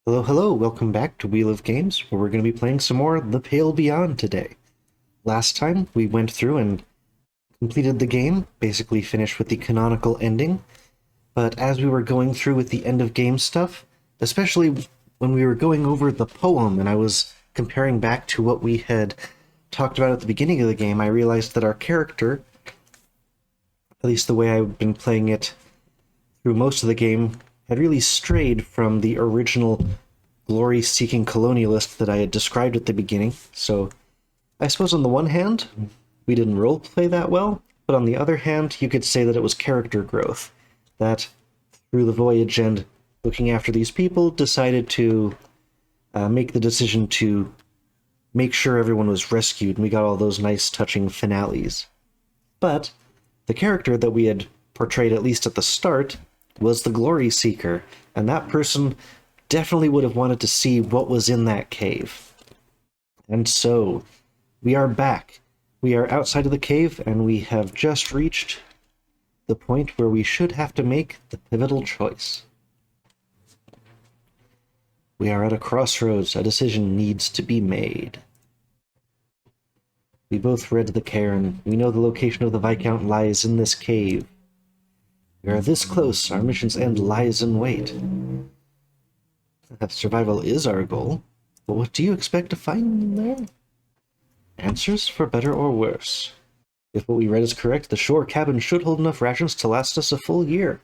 Hello, hello, welcome back to Wheel of Games, where we're going to be playing some more The Pale Beyond today. Last time, we went through and completed the game, basically finished with the canonical ending, but as we were going through with the end of game stuff, especially when we were going over the poem and I was comparing back to what we had talked about at the beginning of the game, I realized that our character, at least the way I've been playing it through most of the game, had really strayed from the original glory-seeking colonialist that I had described at the beginning. So I suppose on the one hand, we didn't roleplay that well, but on the other hand, you could say that it was character growth. That through the voyage and looking after these people, decided to make the decision to make sure everyone was rescued, and we got all those nice touching finales. But the character that we had portrayed, at least at the start, was the glory seeker, and that person definitely would have wanted to see what was in that cave. And so, we are back. We are outside of the cave, and we have just reached the point where we should have to make the pivotal choice. We are at a crossroads. A decision needs to be made. We both read the cairn. We know the location of the Viscount lies in this cave. We are this close. Our mission's end lies in wait. Survival is our goal, but what do you expect to find there? Answers for better or worse. If what we read is correct, the shore cabin should hold enough rations to last us a full year.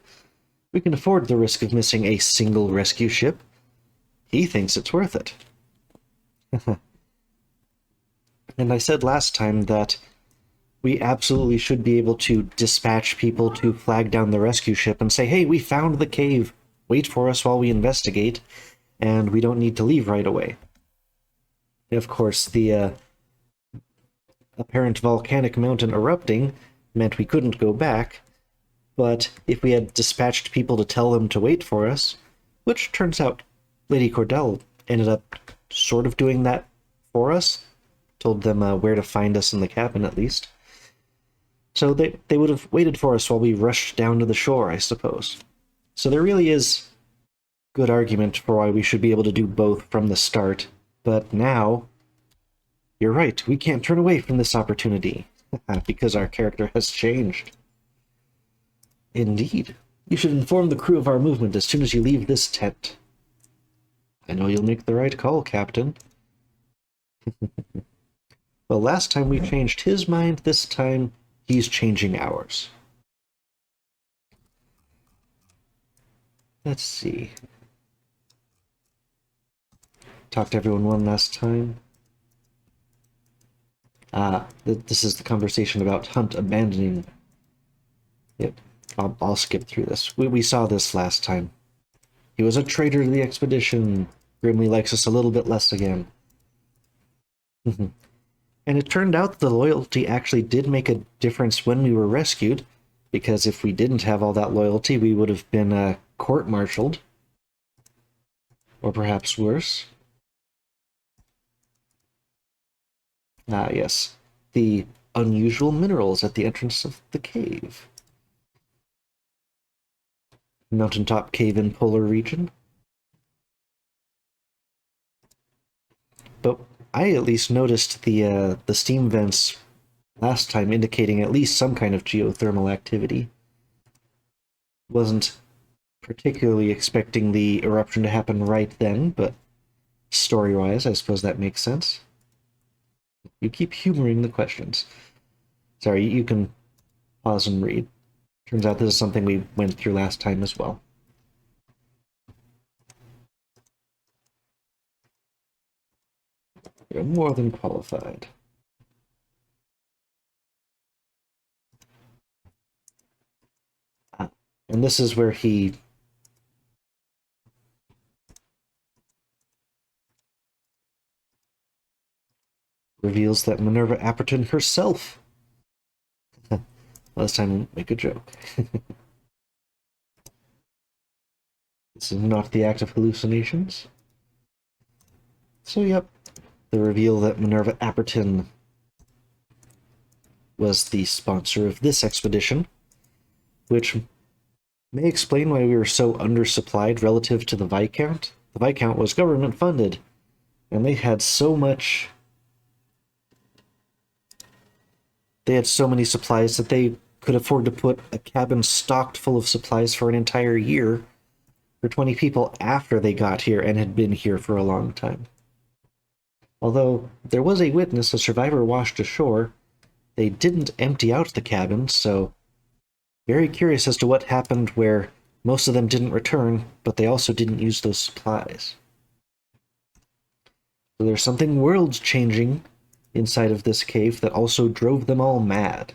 We can afford the risk of missing a single rescue ship. He thinks it's worth it. And I said last time that we absolutely should be able to dispatch people to flag down the rescue ship and say, hey, we found the cave. Wait for us while we investigate, and we don't need to leave right away. Of course, the apparent volcanic mountain erupting meant we couldn't go back, but if we had dispatched people to tell them to wait for us, which turns out Lady Cordell ended up sort of doing that for us, told them where to find us in the cabin at least. So they would have waited for us while we rushed down to the shore, I suppose. So there really is good argument for why we should be able to do both from the start. But now, you're right, we can't turn away from this opportunity, because our character has changed. Indeed. You should inform the crew of our movement as soon as you leave this tent. I know you'll make the right call, Captain. Well, last time we changed his mind, this time he's changing ours. Let's see. Talked to everyone one last time. This is the conversation about Hunt abandoning. Yep, I'll skip through this. We saw this last time. He was a traitor to the expedition. Grimly likes us a little bit less again. And it turned out the loyalty actually did make a difference when we were rescued, because if we didn't have all that loyalty, we would have been court-martialed. Or perhaps worse. Ah, yes. The unusual minerals at the entrance of the cave. Mountaintop cave in polar region. But I at least noticed the steam vents last time indicating at least some kind of geothermal activity. Wasn't particularly expecting the eruption to happen right then, but story-wise, I suppose that makes sense. You keep humoring the questions. Sorry, you can pause and read. Turns out this is something we went through last time as well. You're more than qualified. And this is where he reveals that Minerva Apperton herself. Last time I make a joke. This is not the act of hallucinations. So, yep. The reveal that Minerva Apperton was the sponsor of this expedition, which may explain why we were so undersupplied relative to the Viscount. The Viscount was government funded, and they had so much. They had so many supplies that they could afford to put a cabin stocked full of supplies for an entire year for 20 people after they got here and had been here for a long time. Although there was a witness, a survivor washed ashore, they didn't empty out the cabin, so very curious as to what happened where most of them didn't return, but they also didn't use those supplies. So there's something world-changing inside of this cave that also drove them all mad.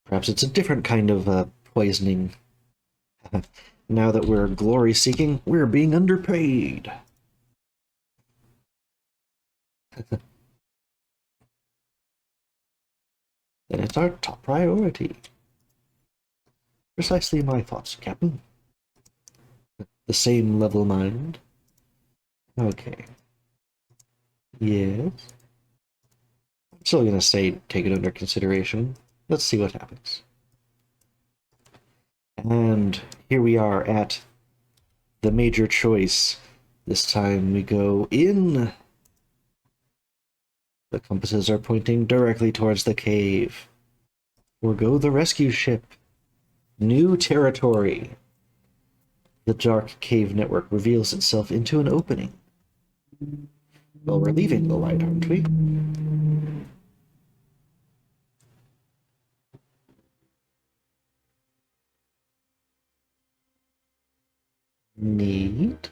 Perhaps it's a different kind of poisoning. Now that we're glory-seeking, we're being underpaid. Then it's our top priority. Precisely my thoughts, Captain. The same level mind. Okay. Yes. I'm still gonna say take it under consideration. Let's see what happens. And here we are at the major choice. This time we go in. The compasses are pointing directly towards the cave. Forgo the rescue ship. New territory. The dark cave network reveals itself into an opening. Well, we're leaving the light, aren't we? Neat.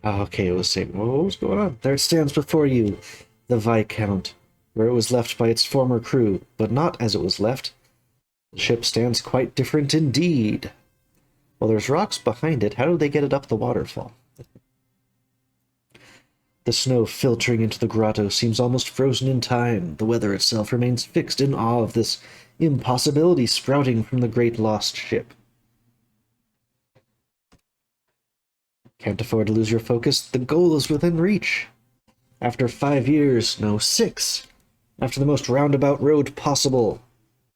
Okay, it was saying, what was going on? There it stands before you, the Viscount, where it was left by its former crew, but not as it was left. The ship stands quite different indeed. Well, there's rocks behind it. How did they get it up the waterfall? The snow filtering into the grotto seems almost frozen in time. The weather itself remains fixed in awe of this impossibility sprouting from the great lost ship. Can't afford to lose your focus. The goal is within reach. After 5 years, no, 6. After the most roundabout road possible,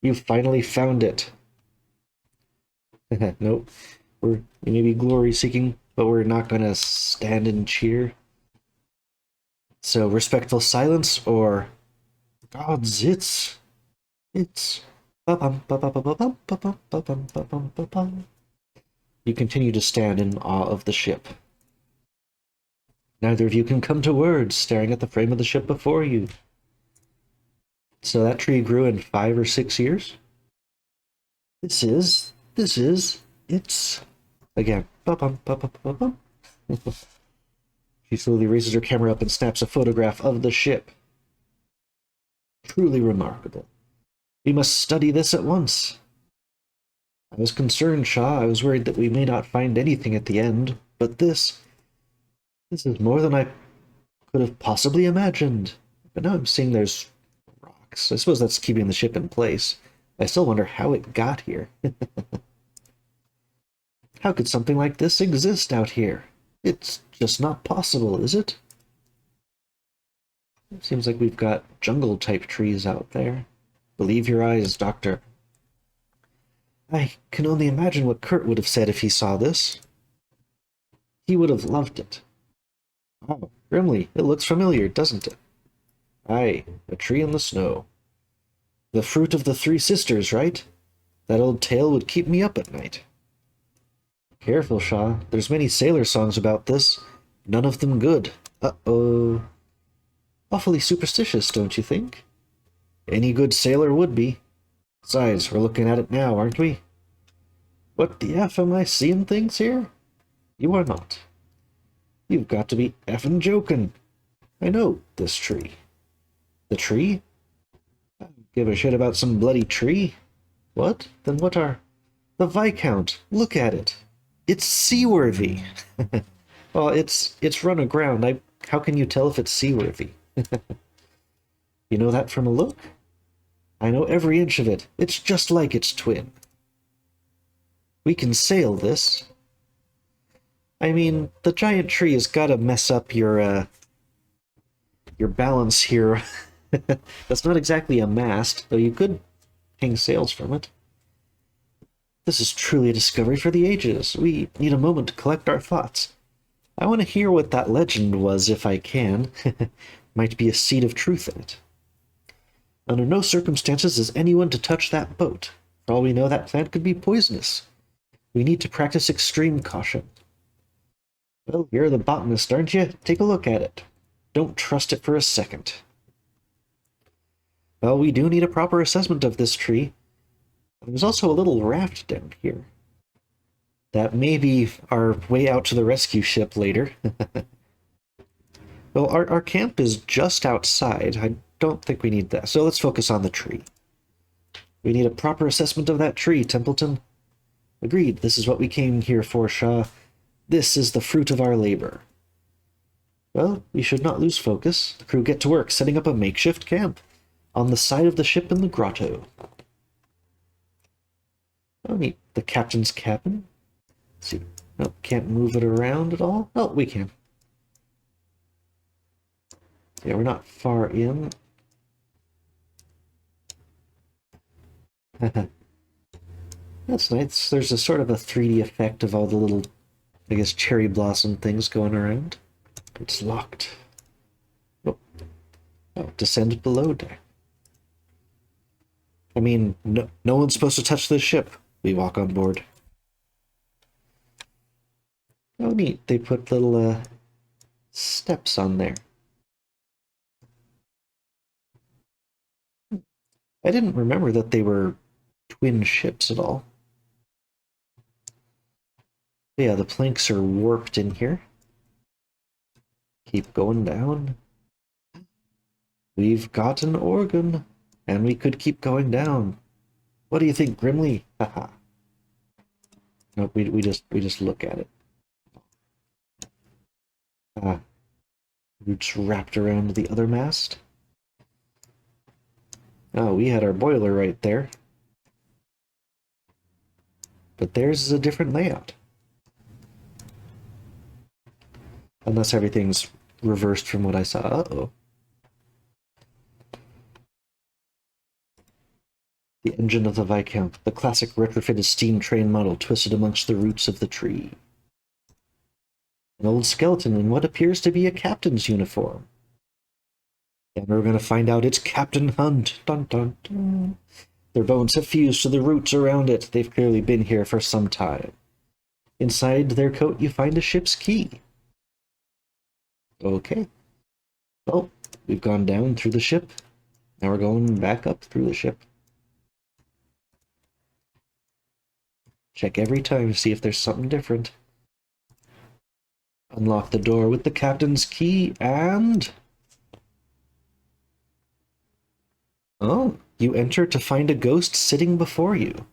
you've finally found it. Nope. We may be glory-seeking, but we're not going to stand and cheer. So, respectful silence, or gods, it's... You continue to stand in awe of the ship. Neither of you can come to words, staring at the frame of the ship before you. So that tree grew in 5 or 6 years? It's... Again. She slowly raises her camera up and snaps a photograph of the ship. Truly remarkable. We must study this at once. I was concerned, Shaw. I was worried that we may not find anything at the end, but this is more than I could have possibly imagined. But now I'm seeing there's rocks. I suppose that's keeping the ship in place. I still wonder how it got here. How could something like this exist out here? It's just not possible, is it? It seems like we've got jungle-type trees out there. Believe your eyes, Doctor. I can only imagine what Kurt would have said if he saw this. He would have loved it. Oh, Grimly, it looks familiar, doesn't it? Aye, a tree in the snow. The fruit of the 3 sisters, right? That old tale would keep me up at night. Careful, Shaw. There's many sailor songs about this. None of them good. Uh-oh. Awfully superstitious, don't you think? Any good sailor would be. Besides, we're looking at it now, aren't we? What the F am I seeing things here? You are not. You've got to be effing joking. I know this tree. The tree? I don't give a shit about some bloody tree. What? Then what are... The Viscount. Look at it. It's seaworthy. Well, it's run aground. How can you tell if it's seaworthy? You know that from a look? I know every inch of it. It's just like its twin. We can sail this. I mean, the giant tree has got to mess up your balance here. That's not exactly a mast, though you could hang sails from it. This is truly a discovery for the ages. We need a moment to collect our thoughts. I want to hear what that legend was if I can. Might be a seed of truth in it. Under no circumstances is anyone to touch that boat. For all we know, that plant could be poisonous. We need to practice extreme caution. Well, you're the botanist, aren't you? Take a look at it. Don't trust it for a second. Well, we do need a proper assessment of this tree. There's also a little raft down here. That may be our way out to the rescue ship later. Well, our camp is just outside. I don't think we need that. So let's focus on the tree. We need a proper assessment of that tree, Templeton. Agreed. This is what we came here for, Shaw. This is the fruit of our labor. Well, we should not lose focus. The crew get to work setting up a makeshift camp on the side of the ship in the grotto. Oh, neat. The captain's cabin. Let's see. Nope, can't move it around at all. Oh, we can. Yeah, we're not far in. That's nice. There's a sort of a 3D effect of all the little, I guess, cherry blossom things going around. It's locked. Oh, descend below deck. I mean, no one's supposed to touch this ship. We walk on board. Oh, neat. They put little steps on there. I didn't remember that they were twin ships at all. Yeah, the planks are warped in here. Keep going down. We've got an organ, and we could keep going down. What do you think, Grimly? Haha. Nope, we just look at it. Roots wrapped around the other mast. Oh, we had our boiler right there. But theirs is a different layout. Unless everything's reversed from what I saw. Uh-oh. The engine of the Viscount, the classic retrofitted steam train model twisted amongst the roots of the tree. An old skeleton in what appears to be a captain's uniform. And we're going to find out it's Captain Hunt. Dun, dun, dun. Their bones have fused to the roots around it. They've clearly been here for some time. Inside their coat, you find a ship's key. Okay. Well, we've gone down through the ship. Now we're going back up through the ship. Check every time to see if there's something different. Unlock the door with the captain's key and... Oh, you enter to find a ghost sitting before you.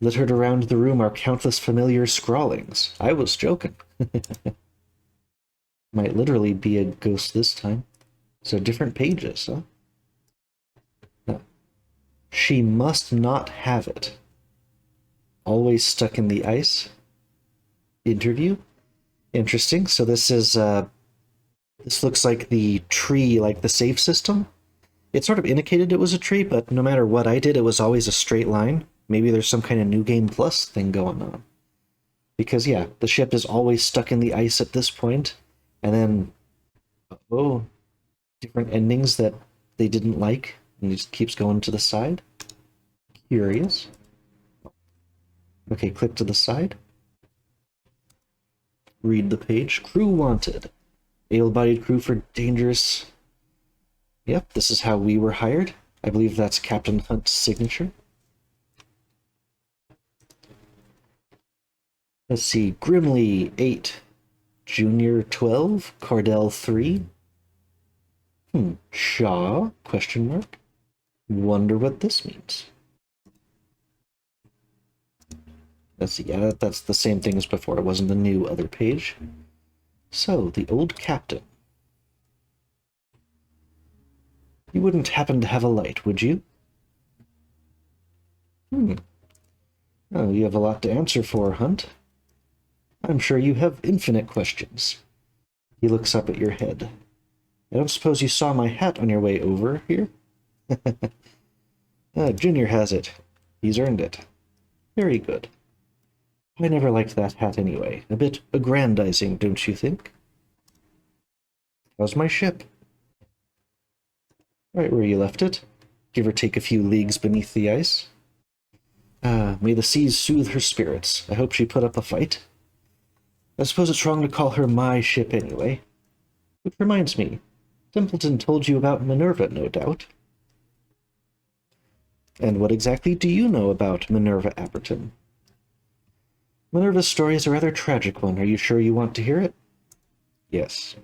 Littered around the room are countless familiar scrawlings. I was joking. Might literally be a ghost this time. So different pages, huh? No. She must not have it. Always stuck in the ice. Interview. Interesting. So this is this looks like the tree, like the save system. It sort of indicated it was a tree, but no matter what I did, it was always a straight line. Maybe there's some kind of New Game Plus thing going on. Because, yeah, the ship is always stuck in the ice at this point, and then, oh, different endings that they didn't like, and it just keeps going to the side. Curious. Okay, click to the side. Read the page. Crew wanted. Able-bodied crew for dangerous... Yep, this is how we were hired. I believe that's Captain Hunt's signature. Let's see. Grimly 8. Junior 12. Cardell 3. Shaw? Question mark. Wonder what this means. Let's see. Yeah, that's the same thing as before. It wasn't the new other page. So, the old captain. You wouldn't happen to have a light, would you? Oh, you have a lot to answer for, Hunt. I'm sure you have infinite questions. He looks up at your head. I don't suppose you saw my hat on your way over here? Junior has it. He's earned it. Very good. I never liked that hat anyway. A bit aggrandizing, don't you think? How's my ship? Right where you left it. Give or take a few leagues beneath the ice. Ah, may the seas soothe her spirits. I hope she put up a fight. I suppose it's wrong to call her my ship anyway. Which reminds me, Templeton told you about Minerva, no doubt. And what exactly do you know about Minerva Apperton? Minerva's story is a rather tragic one. Are you sure you want to hear it? Yes.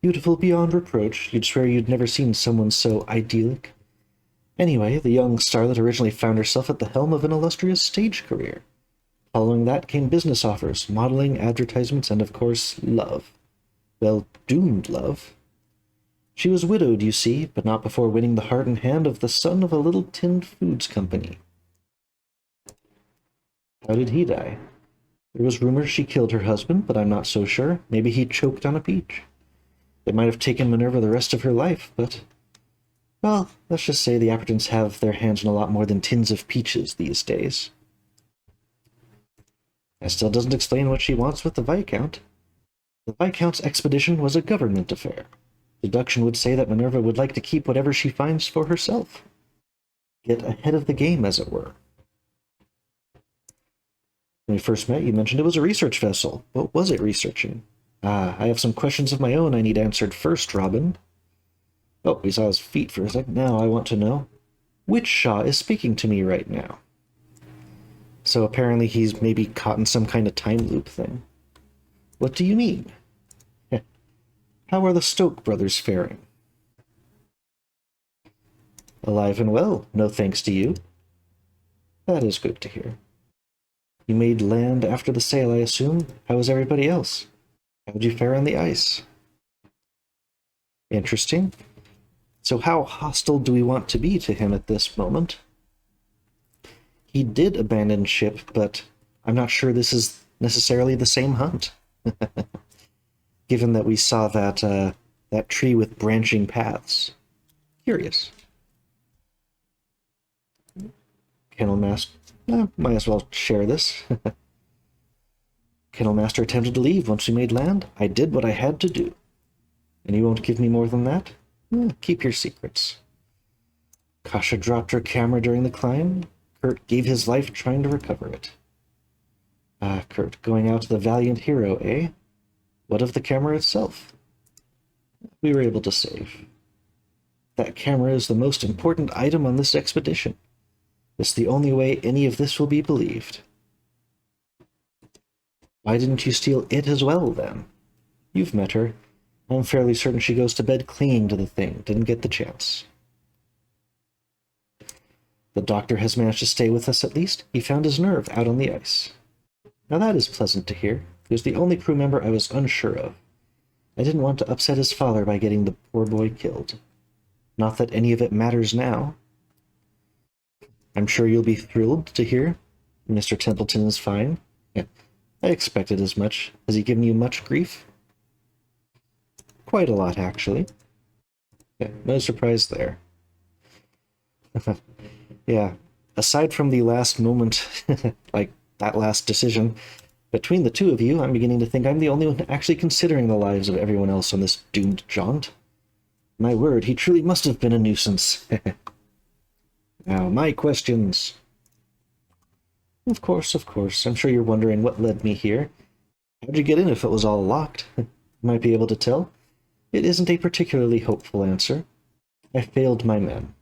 Beautiful beyond reproach. You'd swear you'd never seen someone so idyllic. Anyway, the young starlet originally found herself at the helm of an illustrious stage career. Following that came business offers, modeling, advertisements, and of course, love. Well, doomed love. She was widowed, you see, but not before winning the heart and hand of the son of a little tinned foods company. How did he die? There was rumors she killed her husband, but I'm not so sure. Maybe he choked on a peach. It might have taken Minerva the rest of her life, but... well, let's just say the Appertons have their hands in a lot more than tins of peaches these days. That still doesn't explain what she wants with the Viscount. The Viscount's expedition was a government affair. Deduction would say that Minerva would like to keep whatever she finds for herself. Get ahead of the game, as it were. When we first met, you mentioned it was a research vessel. What was it researching? Ah, I have some questions of my own I need answered first, Robin. Oh, we saw his feet for a second. Now I want to know, which Shaw is speaking to me right now? So apparently he's maybe caught in some kind of time loop thing. What do you mean? How are the Stoke brothers faring? Alive and well, no thanks to you. That is good to hear. You made land after the sail, I assume? How was everybody else? How'd you fare on the ice? Interesting. So how hostile do we want to be to him at this moment? He did abandon ship, but I'm not sure this is necessarily the same hunt. Given that we saw that tree with branching paths. Curious. Kennel Master... might as well share this. Kennel Master attempted to leave once we made land. I did what I had to do. And you won't give me more than that? Keep your secrets. Kasha dropped her camera during the climb. Kurt gave his life trying to recover it. Kurt, going out to the valiant hero, eh? What of the camera itself? We were able to save. That camera is the most important item on this expedition. It's the only way any of this will be believed. Why didn't you steal it as well, then? You've met her. I'm fairly certain she goes to bed clinging to the thing. Didn't get the chance. The doctor has managed to stay with us at least. He found his nerve out on the ice. Now that is pleasant to hear. He was the only crew member I was unsure of. I didn't want to upset his father by getting the poor boy killed. Not that any of it matters now. I'm sure you'll be thrilled to hear Mr. Templeton is fine. Yeah, I expected as much. Has he given you much grief? Quite a lot, actually. Yeah, no surprise there. Yeah, aside from the last moment, like that last decision, between the two of you, I'm beginning to think I'm the only one actually considering the lives of everyone else on this doomed jaunt. My word, he truly must have been a nuisance. Now, my questions. Of course, of course. I'm sure you're wondering what led me here. How'd you get in if it was all locked? Might be able to tell. It isn't a particularly hopeful answer. I failed my men.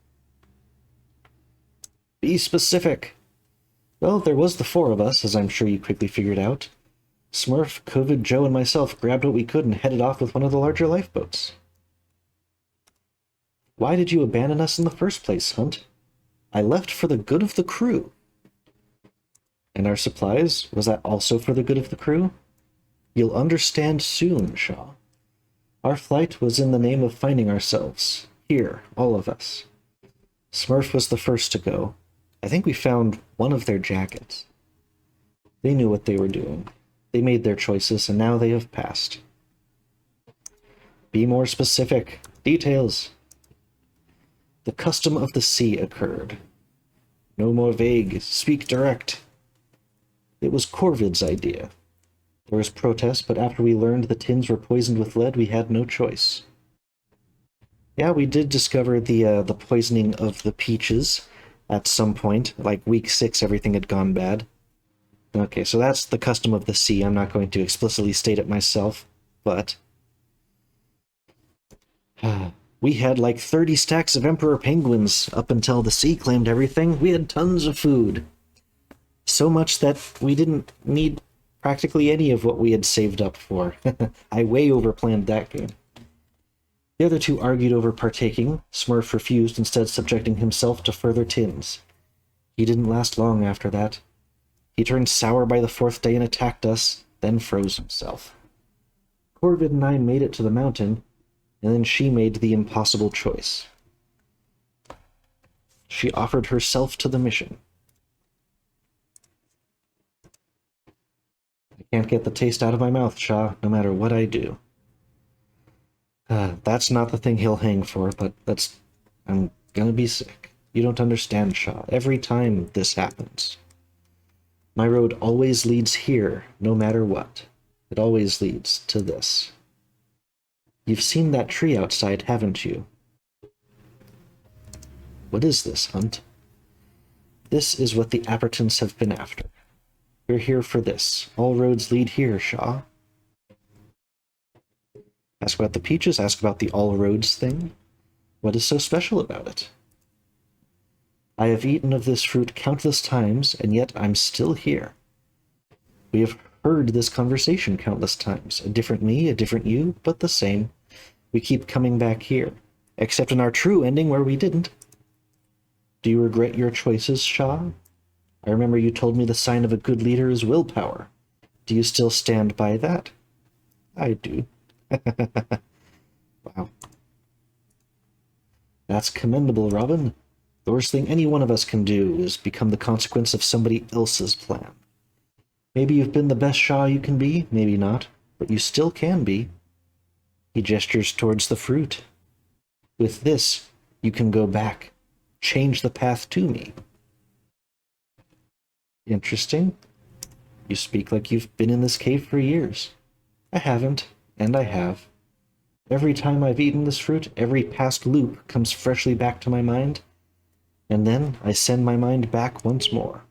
Be specific. Well, there was the four of us, as I'm sure you quickly figured out. Smurf, COVID, Joe, and myself grabbed what we could and headed off with one of the larger lifeboats. Why did you abandon us in the first place, Hunt? I left for the good of the crew. And our supplies, was that also for the good of the crew? You'll understand soon, Shaw. Our flight was in the name of finding ourselves. Here, all of us. Smurf was the first to go. I think we found one of their jackets. They knew what they were doing. They made their choices, and now they have passed. Be more specific. Details. The custom of the sea occurred. No more vague, speak direct. It was Corvid's idea. There was protest, but after we learned the tins were poisoned with lead, we had no choice. Yeah, we did discover the poisoning of the peaches at some point. Like week 6, everything had gone bad. Okay, so that's the custom of the sea. I'm not going to explicitly state it myself, but we had like 30 stacks of emperor penguins up until the sea claimed everything. We had tons of food. So much that we didn't need practically any of what we had saved up for. I way overplanned that game. The other two argued over partaking. Smurf refused, instead subjecting himself to further tins. He didn't last long after that. He turned sour by the 4th day and attacked us, then froze himself. Corvid and I made it to the mountain, and then she made the impossible choice. She offered herself to the mission. I can't get the taste out of my mouth, Shaw, no matter what I do. That's not the thing he'll hang for, but I'm gonna be sick. You don't understand, Shaw. Every time this happens. My road always leads here, no matter what. It always leads to this. You've seen that tree outside, haven't you? What is this, Hunt? This is what the Appertons have been after. We're here for this. All roads lead here, Shaw. Ask about the peaches, ask about the all roads thing. What is so special about it? I have eaten of this fruit countless times, and yet I'm still here. We have heard this conversation countless times. A different me, a different you, but the same. We keep coming back here, except in our true ending where we didn't. Do you regret your choices, Shaw? I remember you told me the sign of a good leader is willpower. Do you still stand by that? I do. Wow. That's commendable, Robin. The worst thing any one of us can do is become the consequence of somebody else's plan. Maybe you've been the best Shaw you can be, maybe not, but you still can be. He gestures towards the fruit. With this, you can go back, change the path to me. Interesting. You speak like you've been in this cave for years. I haven't, and I have. Every time I've eaten this fruit, every past loop comes freshly back to my mind, and then I send my mind back once more.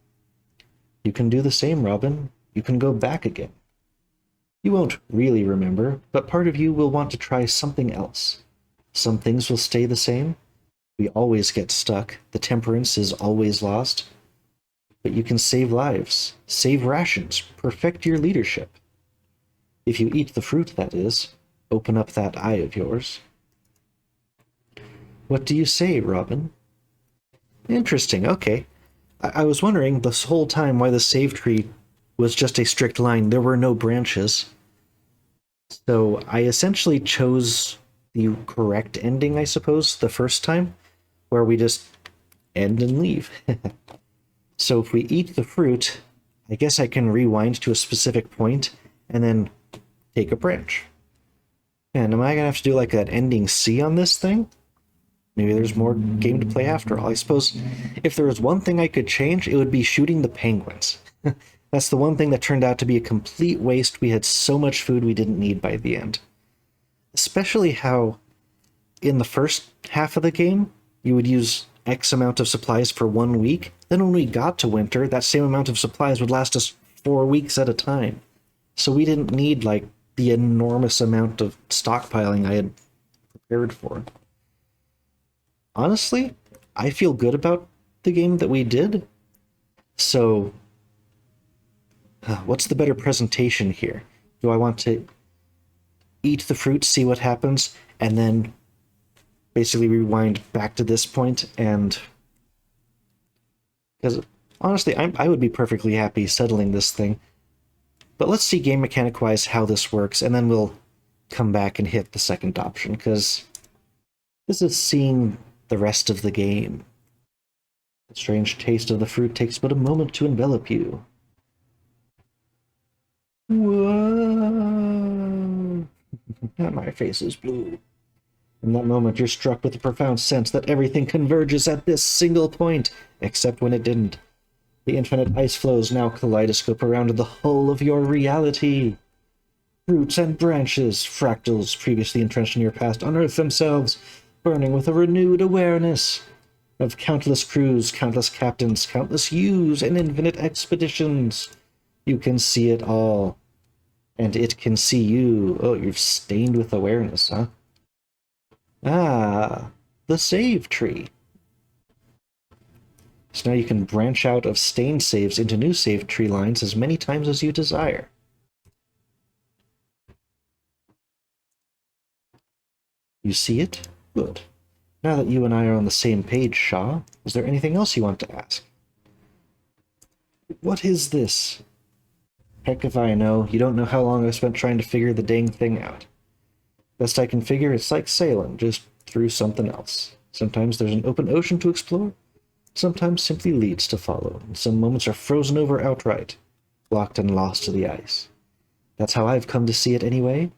You can do the same, Robin. You can go back again. You won't really remember, but part of you will want to try something else. Some things will stay the same. We always get stuck. The temperance is always lost. But you can save lives, save rations, perfect your leadership. If you eat the fruit, that is. Open up that eye of yours. What do you say, Robin? Interesting, okay. I was wondering this whole time why the save tree was just a strict line. There were no branches. So I essentially chose the correct ending, I suppose, the first time, where we just end and leave. So if we eat the fruit, I guess I can rewind to a specific point and then take a branch. And am I going to have to do like that ending C on this thing? Maybe there's more game to play after all. I suppose if there was one thing I could change, it would be shooting the penguins. That's the one thing that turned out to be a complete waste. We had so much food we didn't need by the end. Especially how in the first half of the game, you would use X amount of supplies for 1 week. Then when we got to winter, that same amount of supplies would last us 4 weeks at a time. So we didn't need like the enormous amount of stockpiling I had prepared for. Honestly, I feel good about the game that we did. So, what's the better presentation here? Do I want to eat the fruit, see what happens, and then basically rewind back to this point? And because honestly, I would be perfectly happy settling this thing. But let's see game mechanic-wise how this works, and then we'll come back and hit the second option, because this is seeing the rest of the game. The strange taste of the fruit takes but a moment to envelop you. Whoa! My face is blue. In that moment, you're struck with a profound sense that everything converges at this single point, except when it didn't. The infinite ice flows now kaleidoscope around the whole of your reality. Roots and branches, fractals previously entrenched in your past, unearth themselves, burning with a renewed awareness of countless crews, countless captains, countless yous, and infinite expeditions. You can see it all, and it can see you. Oh, you've stained with awareness, huh? Ah, the save tree. So now you can branch out of stained saves into new save tree lines as many times as you desire. You see it? Good. Now that you and I are on the same page, Shaw, is there anything else you want to ask? What is this? Heck if I know. You don't know how long I've spent trying to figure the dang thing out. Best I can figure, it's like sailing, just through something else. Sometimes there's an open ocean to explore, sometimes simply leads to follow, and some moments are frozen over outright, blocked and lost to the ice. That's how I've come to see it anyway.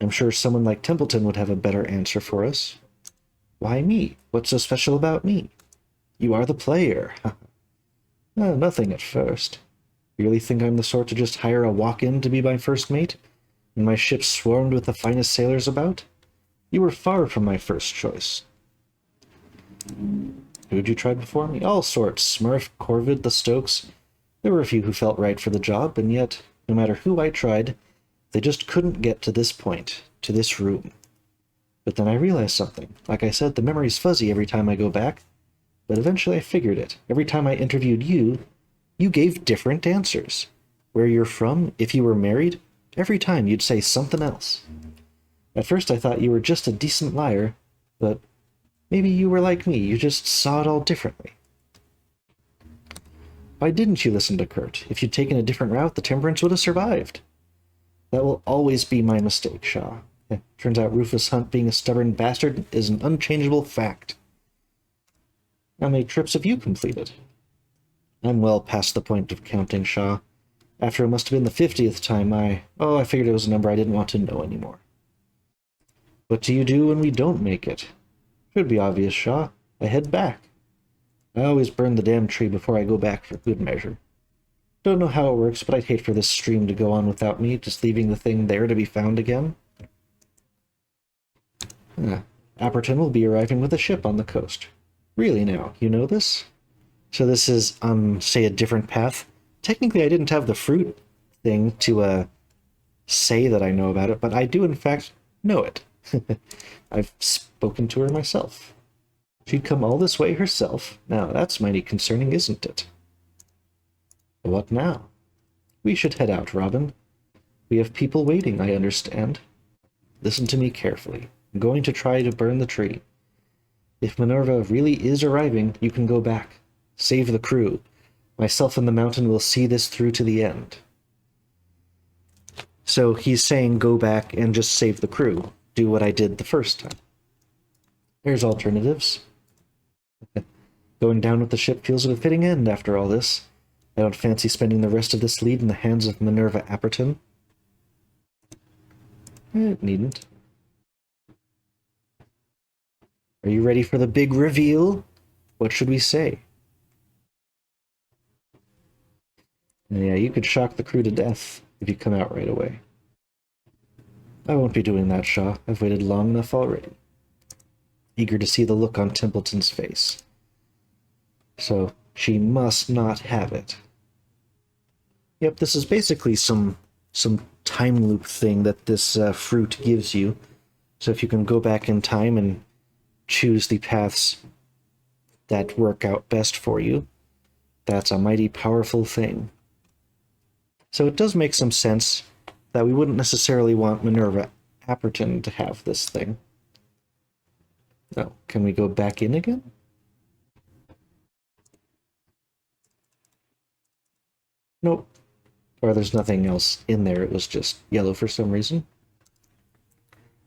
I'm sure someone like Templeton would have a better answer for us. Why me? What's so special about me? You are the player. Nothing at first. You really think I'm the sort to just hire a walk-in to be my first mate? And my ship swarmed with the finest sailors about? You were far from my first choice. Who'd you tried before me? All sorts. Smurf, Corvid, the Stokes. There were a few who felt right for the job, and yet, no matter who I tried, they just couldn't get to this point, to this room. But then I realized something. Like I said, the memory's fuzzy every time I go back, but eventually I figured it. Every time I interviewed you, you gave different answers. Where you're from, if you were married, every time you'd say something else. At first I thought you were just a decent liar, but maybe you were like me, you just saw it all differently. Why didn't you listen to Kurt? If you'd taken a different route, the Temperance would have survived. That will always be my mistake, Shaw. Turns out Rufus Hunt being a stubborn bastard is an unchangeable fact. How many trips have you completed? I'm well past the point of counting, Shaw. After it must have been the 50th time, I figured it was a number I didn't want to know anymore. What do you do when we don't make it? Should be obvious, Shaw. I head back. I always burn the damn tree before I go back for good measure. Don't know how it works, but I'd hate for this stream to go on without me, just leaving the thing there to be found again. Apperton will be arriving with a ship on the coast. Really now, you know this? So this is, say, a different path. Technically, I didn't have the fruit thing to, say that I know about it, but I do, in fact, know it. I've spoken to her myself. She'd come all this way herself. Now, that's mighty concerning, isn't it? What now? We should head out, Robin. We have people waiting, I understand. Listen to me carefully. I'm going to try to burn the tree. If Minerva really is arriving, you can go back. Save the crew. Myself and the mountain will see this through to the end. So he's saying go back and just save the crew. Do what I did the first time. There's alternatives. Going down with the ship feels at a fitting end after all this. I don't fancy spending the rest of this lead in the hands of Minerva Apperton. It needn't. Are you ready for the big reveal? What should we say? Yeah, you could shock the crew to death if you come out right away. I won't be doing that, Shaw. I've waited long enough already. Eager to see the look on Templeton's face. So, she must not have it. Yep, this is basically some time loop thing that this fruit gives you. So if you can go back in time and choose the paths that work out best for you, that's a mighty powerful thing. So it does make some sense that we wouldn't necessarily want Minerva Apperton to have this thing. Oh, can we go back in again? Nope. Or there's nothing else in there, it was just yellow for some reason.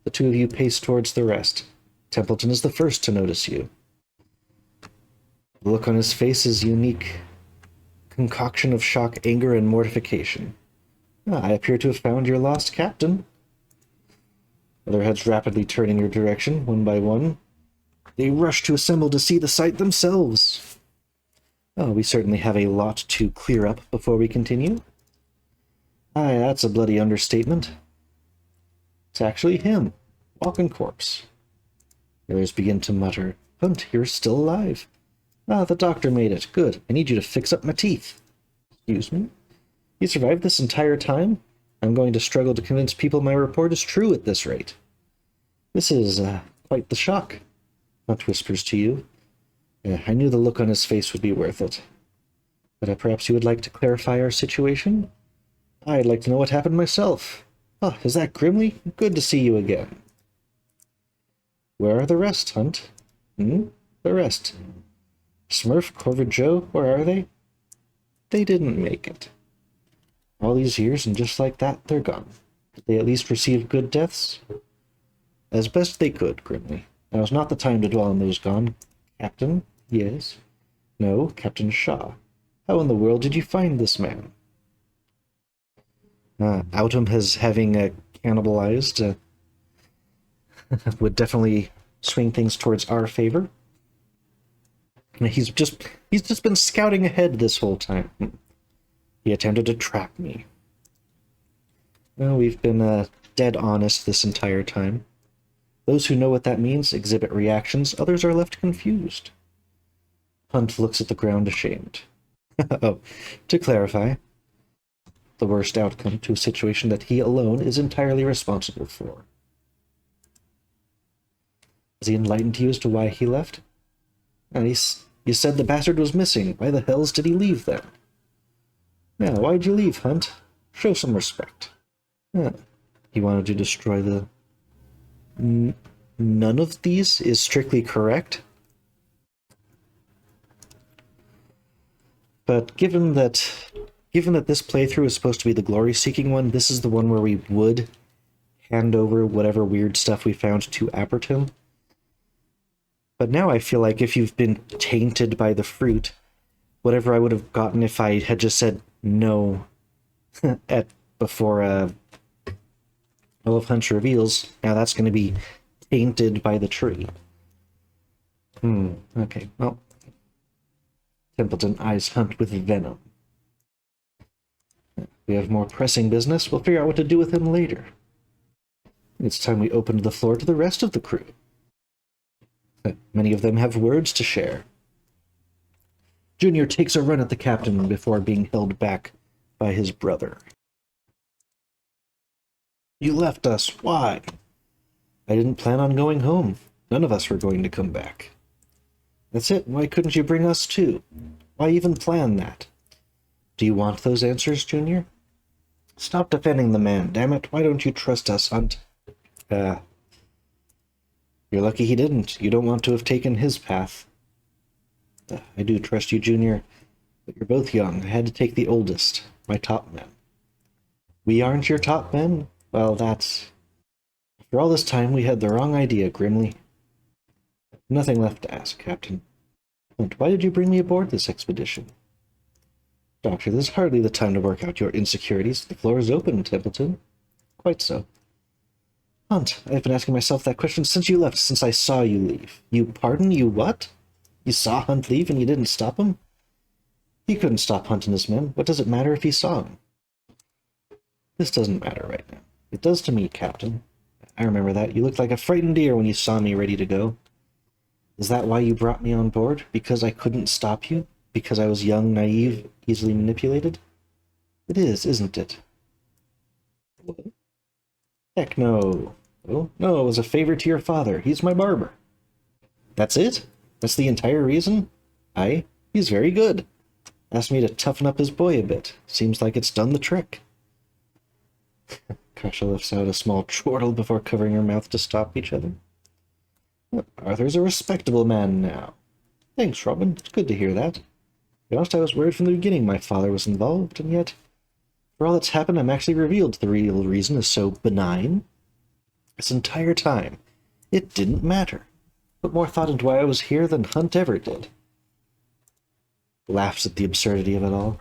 The two of you pace towards the rest. Templeton is the first to notice you. The look on his face is unique. Concoction of shock, anger, and mortification. I appear to have found your lost captain. Other heads rapidly turn in your direction, one by one. They rush to assemble to see the sight themselves. Oh, we certainly have a lot to clear up before we continue. Aye, that's a bloody understatement. It's actually him, walking corpse. The others begin to mutter, Hunt, you're still alive. Ah, the doctor made it. Good. I need you to fix up my teeth. Excuse me? You survived this entire time? I'm going to struggle to convince people my report is true at this rate. This is, quite the shock. Hunt whispers to you. I knew the look on his face would be worth it. But perhaps you would like to clarify our situation? I'd like to know what happened myself. Oh, is that Grimly? Good to see you again. Where are the rest, Hunt? The rest. Smurf, Corvid Joe, where are they? They didn't make it. All these years, and just like that, they're gone. Did they at least receive good deaths? As best they could, Grimly. Now is not the time to dwell on those gone. Captain? Yes. No, Captain Shaw. How in the world did you find this man? Outham has having cannibalized would definitely swing things towards our favor. He's just been scouting ahead this whole time. He attempted to trap me. Well, we've been dead honest this entire time. Those who know what that means exhibit reactions, others are left confused. Hunt looks at the ground ashamed. Oh, to clarify, the worst outcome to a situation that he alone is entirely responsible for. Has he enlightened you as to why he left? You said the bastard was missing. Why the hells did he leave then? Yeah, why'd you leave, Hunt? Show some respect. Yeah. He wanted to destroy the... None of these is strictly correct. But given that this playthrough is supposed to be the glory-seeking one, this is the one where we would hand over whatever weird stuff we found to Apperton. But now I feel like if you've been tainted by the fruit, whatever I would have gotten if I had just said no before of Hunt's reveals, now that's going to be tainted by the tree. Okay, well, Templeton eyes Hunt with venom. We have more pressing business. We'll figure out what to do with him later. It's time we opened the floor to the rest of the crew. Many of them have words to share. Junior takes a run at the captain before being held back by his brother. You left us. Why? I didn't plan on going home. None of us were going to come back. That's it. Why couldn't you bring us too? Why even plan that? Do you want those answers, Junior? Stop defending the man, damn it. Why don't you trust us, Hunt? You're lucky he didn't. You don't want to have taken his path. I do trust you, Junior, but you're both young. I had to take the oldest, my top men. We aren't your top men? Well, that's... After all this time, we had the wrong idea, Grimly. Nothing left to ask, Captain. But why did you bring me aboard this expedition? Doctor, this is hardly the time to work out your insecurities. The floor is open, Templeton. Quite so. Hunt, I've been asking myself that question since you left, since I saw you leave. You pardon? You what? You saw Hunt leave and you didn't stop him? He couldn't stop Hunt and his men. What does it matter if he saw him? This doesn't matter right now. It does to me, Captain. I remember that. You looked like a frightened deer when you saw me ready to go. Is that why you brought me on board? Because I couldn't stop you? Because I was young, naive, easily manipulated? It is, isn't it? What? Heck no. Oh, no, it was a favor to your father. He's my barber. That's it? That's the entire reason? Aye, he's very good. Asked me to toughen up his boy a bit. Seems like it's done the trick. Kasha lifts out a small chortle before covering her mouth to stop each other. Arthur's a respectable man now. Thanks, Robin. It's good to hear that. To be honest, I was worried from the beginning my father was involved, and yet, for all that's happened, I'm actually revealed the real reason is so benign. This entire time, it didn't matter. Put more thought into why I was here than Hunt ever did. Laughs at the absurdity of it all.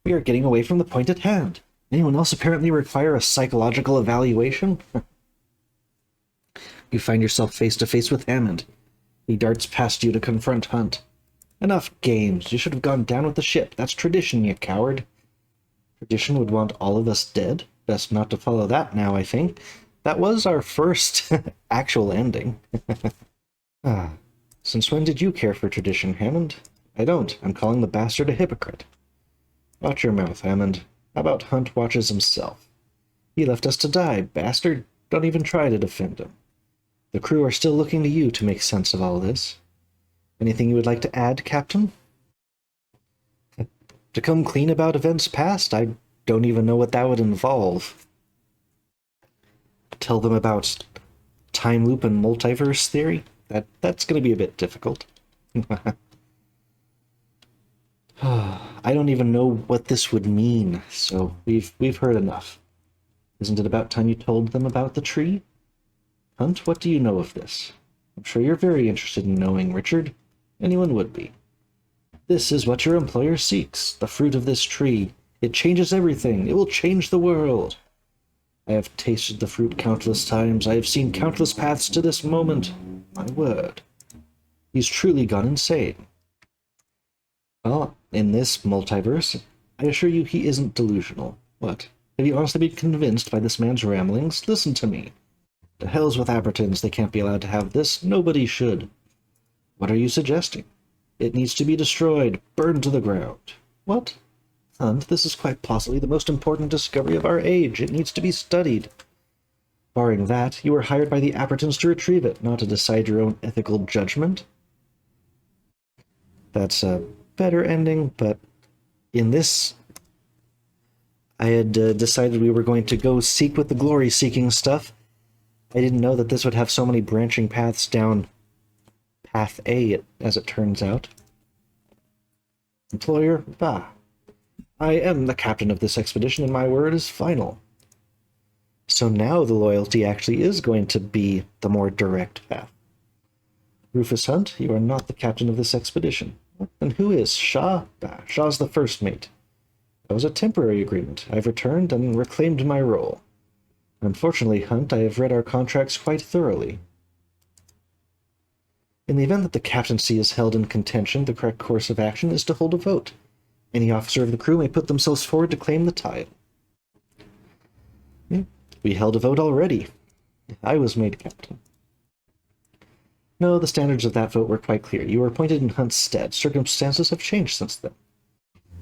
We are getting away from the point at hand. Anyone else apparently require a psychological evaluation? You find yourself face to face with Hammond. He darts past you to confront Hunt. Enough games. You should have gone down with the ship. That's tradition, you coward. Tradition would want all of us dead. Best not to follow that now, I think. That was our first actual ending. Since when did you care for tradition, Hammond? I don't. I'm calling the bastard a hypocrite. Watch your mouth, Hammond. How about Hunt watches himself? He left us to die, bastard. Don't even try to defend him. The crew are still looking to you to make sense of all this. Anything you would like to add, Captain? To come clean about events past? I don't even know what that would involve. Tell them about time loop and multiverse theory? That's going to be a bit difficult. I don't even know what this would mean, so we've heard enough. Isn't it about time you told them about the tree? Hunt, what do you know of this? I'm sure you're very interested in knowing, Richard. Anyone would be. This is what your employer seeks, the fruit of this tree. It changes everything. It will change the world. I have tasted the fruit countless times. I have seen countless paths to this moment. My word. He's truly gone insane. Well, in this multiverse, I assure you he isn't delusional. What? Have you honestly been convinced by this man's ramblings? Listen to me. To hell's with Abertons, they can't be allowed to have this. Nobody should. What are you suggesting? It needs to be destroyed, burned to the ground. What? Hunt, this is quite possibly the most important discovery of our age. It needs to be studied. Barring that, you were hired by the Abertons to retrieve it, not to decide your own ethical judgment. That's a better ending, but in this, I had decided we were going to go seek with the glory-seeking stuff. I didn't know that this would have so many branching paths down Path A, as it turns out. Employer, bah. I am the captain of this expedition, and my word is final. So now the loyalty actually is going to be the more direct path. Rufus Hunt, you are not the captain of this expedition. Then who is? Shaw? Bah, Shaw's the first mate. That was a temporary agreement. I've returned and reclaimed my role. Unfortunately, Hunt, I have read our contracts quite thoroughly. In the event that the captaincy is held in contention, the correct course of action is to hold a vote. Any officer of the crew may put themselves forward to claim the title. We held a vote already. I was made captain. No, the standards of that vote were quite clear. You were appointed in Hunt's stead. Circumstances have changed since then.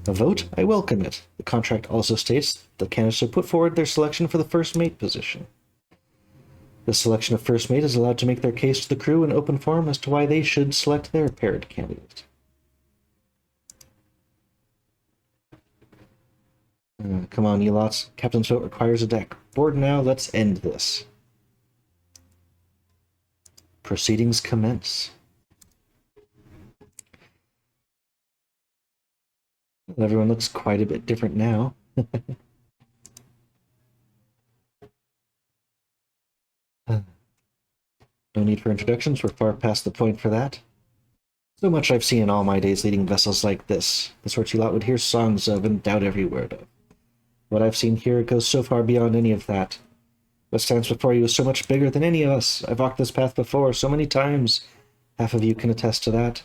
A vote? I welcome it. The contract also states the candidates will put forward their selection for the first mate position. The selection of first mate is allowed to make their case to the crew in open forum as to why they should select their paired candidate. Come on, you lots. Captain's vote requires a deck. Board now, let's end this. Proceedings commence. Everyone looks quite a bit different now. No need for introductions, we're far past the point for that. So much I've seen in all my days leading vessels like this, the sort you lot would hear songs of and doubt every word of. What I've seen here goes so far beyond any of that. What stands before you is so much bigger than any of us. I've walked this path before so many times. Half of you can attest to that.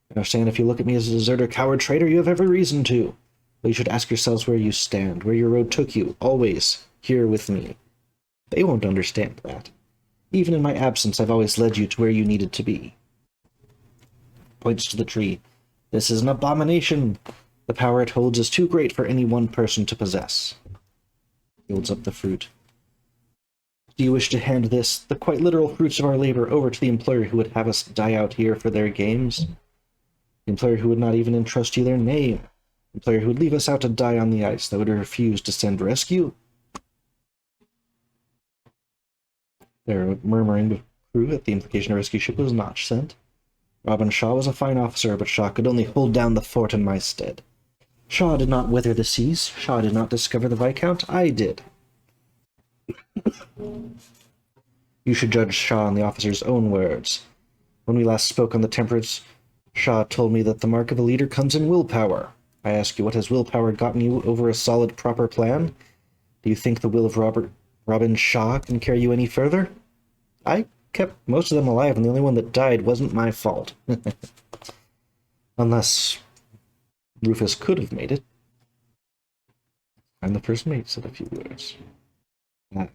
I understand if you look at me as a deserter, coward, traitor, you have every reason to. But you should ask yourselves where you stand, where your road took you, always, here with me. They won't understand that. Even in my absence, I've always led you to where you needed to be. Points to the tree. This is an abomination. The power it holds is too great for any one person to possess. He holds up the fruit. Do you wish to hand this, the quite literal fruits of our labor, over to the employer who would have us die out here for their games? The employer who would not even entrust you their name? The employer who would leave us out to die on the ice, that would refuse to send rescue? They're murmuring the crew at the implication a rescue ship was not sent. Robin Shaw was a fine officer, but Shaw could only hold down the fort in my stead. Shaw did not weather the seas. Shaw did not discover the Viscount. I did. You should judge Shaw on the officer's own words. When we last spoke on the Temperance, Shaw told me that the mark of a leader comes in willpower. I ask you, what has willpower gotten you over a solid, proper plan? Do you think the will of Robin Shaw can carry you any further? I kept most of them alive, and the only one that died wasn't my fault. Unless Rufus could have made it. I'm the first mate, said a few words.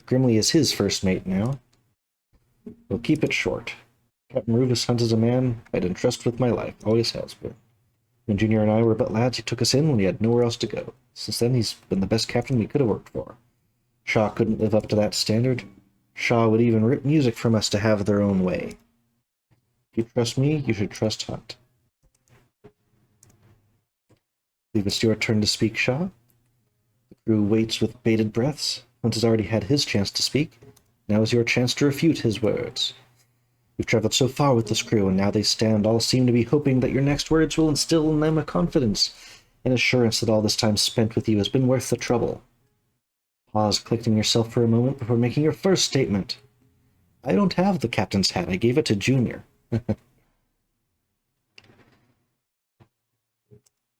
Grimly is his first mate now. We'll keep it short. Captain Rufus Hunt is a man I'd entrust with my life, always has been. When Junior and I were but lads, he took us in when he had nowhere else to go. Since then, he's been the best captain we could have worked for. Shaw couldn't live up to that standard. Shaw would even rip music from us to have their own way. If you trust me, you should trust Hunt. Believe it's your turn to speak, Shaw. The crew waits with bated breaths. Hunt has already had his chance to speak. Now is your chance to refute his words. We've traveled so far with this crew, and now they all seem to be hoping that your next words will instill in them a confidence, an assurance that all this time spent with you has been worth the trouble. Pause, collecting yourself for a moment before making your first statement. I don't have the captain's hat. I gave it to Junior.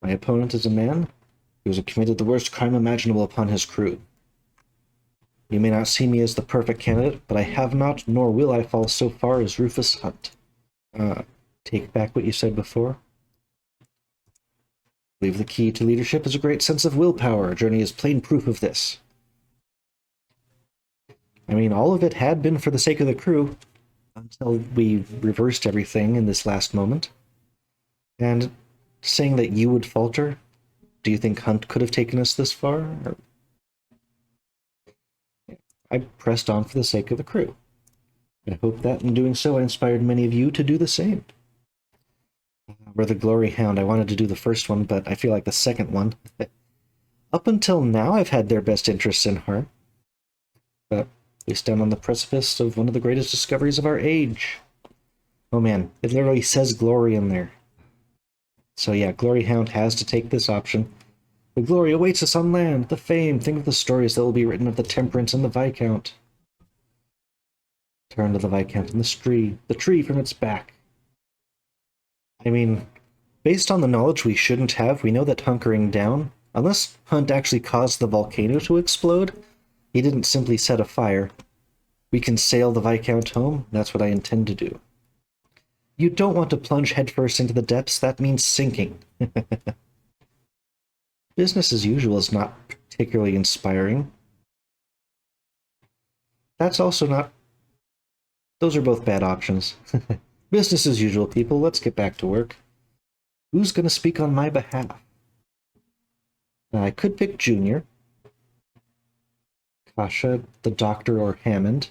My opponent is a man who has committed the worst crime imaginable upon his crew. You may not see me as the perfect candidate, but I have not, nor will I fall so far as Rufus Hunt. Take back what you said before. I believe the key to leadership is a great sense of willpower. Our journey is plain proof of this. I mean, all of it had been for the sake of the crew, until we reversed everything in this last moment. And saying that you would falter, do you think Hunt could have taken us this far? Or... I pressed on for the sake of the crew. I hope that in doing so I inspired many of you to do the same. We're the Glory Hound. I wanted to do the first one, but I feel like the second one. Up until now, I've had their best interests in heart. But we stand on the precipice of one of the greatest discoveries of our age. Oh man, it literally says glory in there. So yeah, Glory Hound has to take this option. The glory awaits us on land, the fame. Think of the stories that will be written of the Temperance and the Viscount. Turn to the Viscount and the tree from its back. I mean, based on the knowledge we shouldn't have, we know that hunkering down, unless Hunt actually caused the volcano to explode, he didn't simply set a fire. We can sail the Viscount home. That's what I intend to do. You don't want to plunge headfirst into the depths. That means sinking. Business as usual is not particularly inspiring. That's also not... Those are both bad options. Business as usual, people. Let's get back to work. Who's going to speak on my behalf? I could pick Junior. Kasha, the Doctor, or Hammond.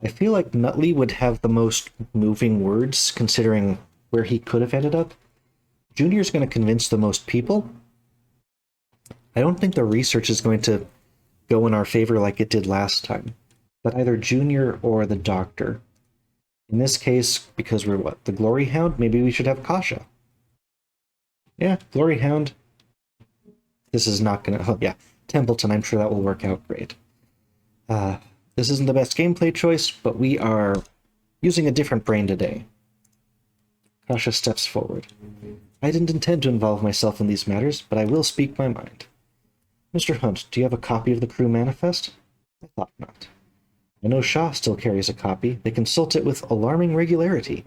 I feel like Nutley would have the most moving words, considering where he could have ended up. Junior's going to convince the most people. I don't think the research is going to go in our favor like it did last time. But either Junior or the Doctor. In this case, because we're what? The Glory Hound? Maybe we should have Kasha. Yeah, Glory Hound. This is not going to... Oh, yeah. Templeton, I'm sure that will work out great. This isn't the best gameplay choice, but we are using a different brain today. Kasha steps forward. I didn't intend to involve myself in these matters, but I will speak my mind. Mr. Hunt, do you have a copy of the crew manifest? I thought not. I know Shaw still carries a copy. They consult it with alarming regularity.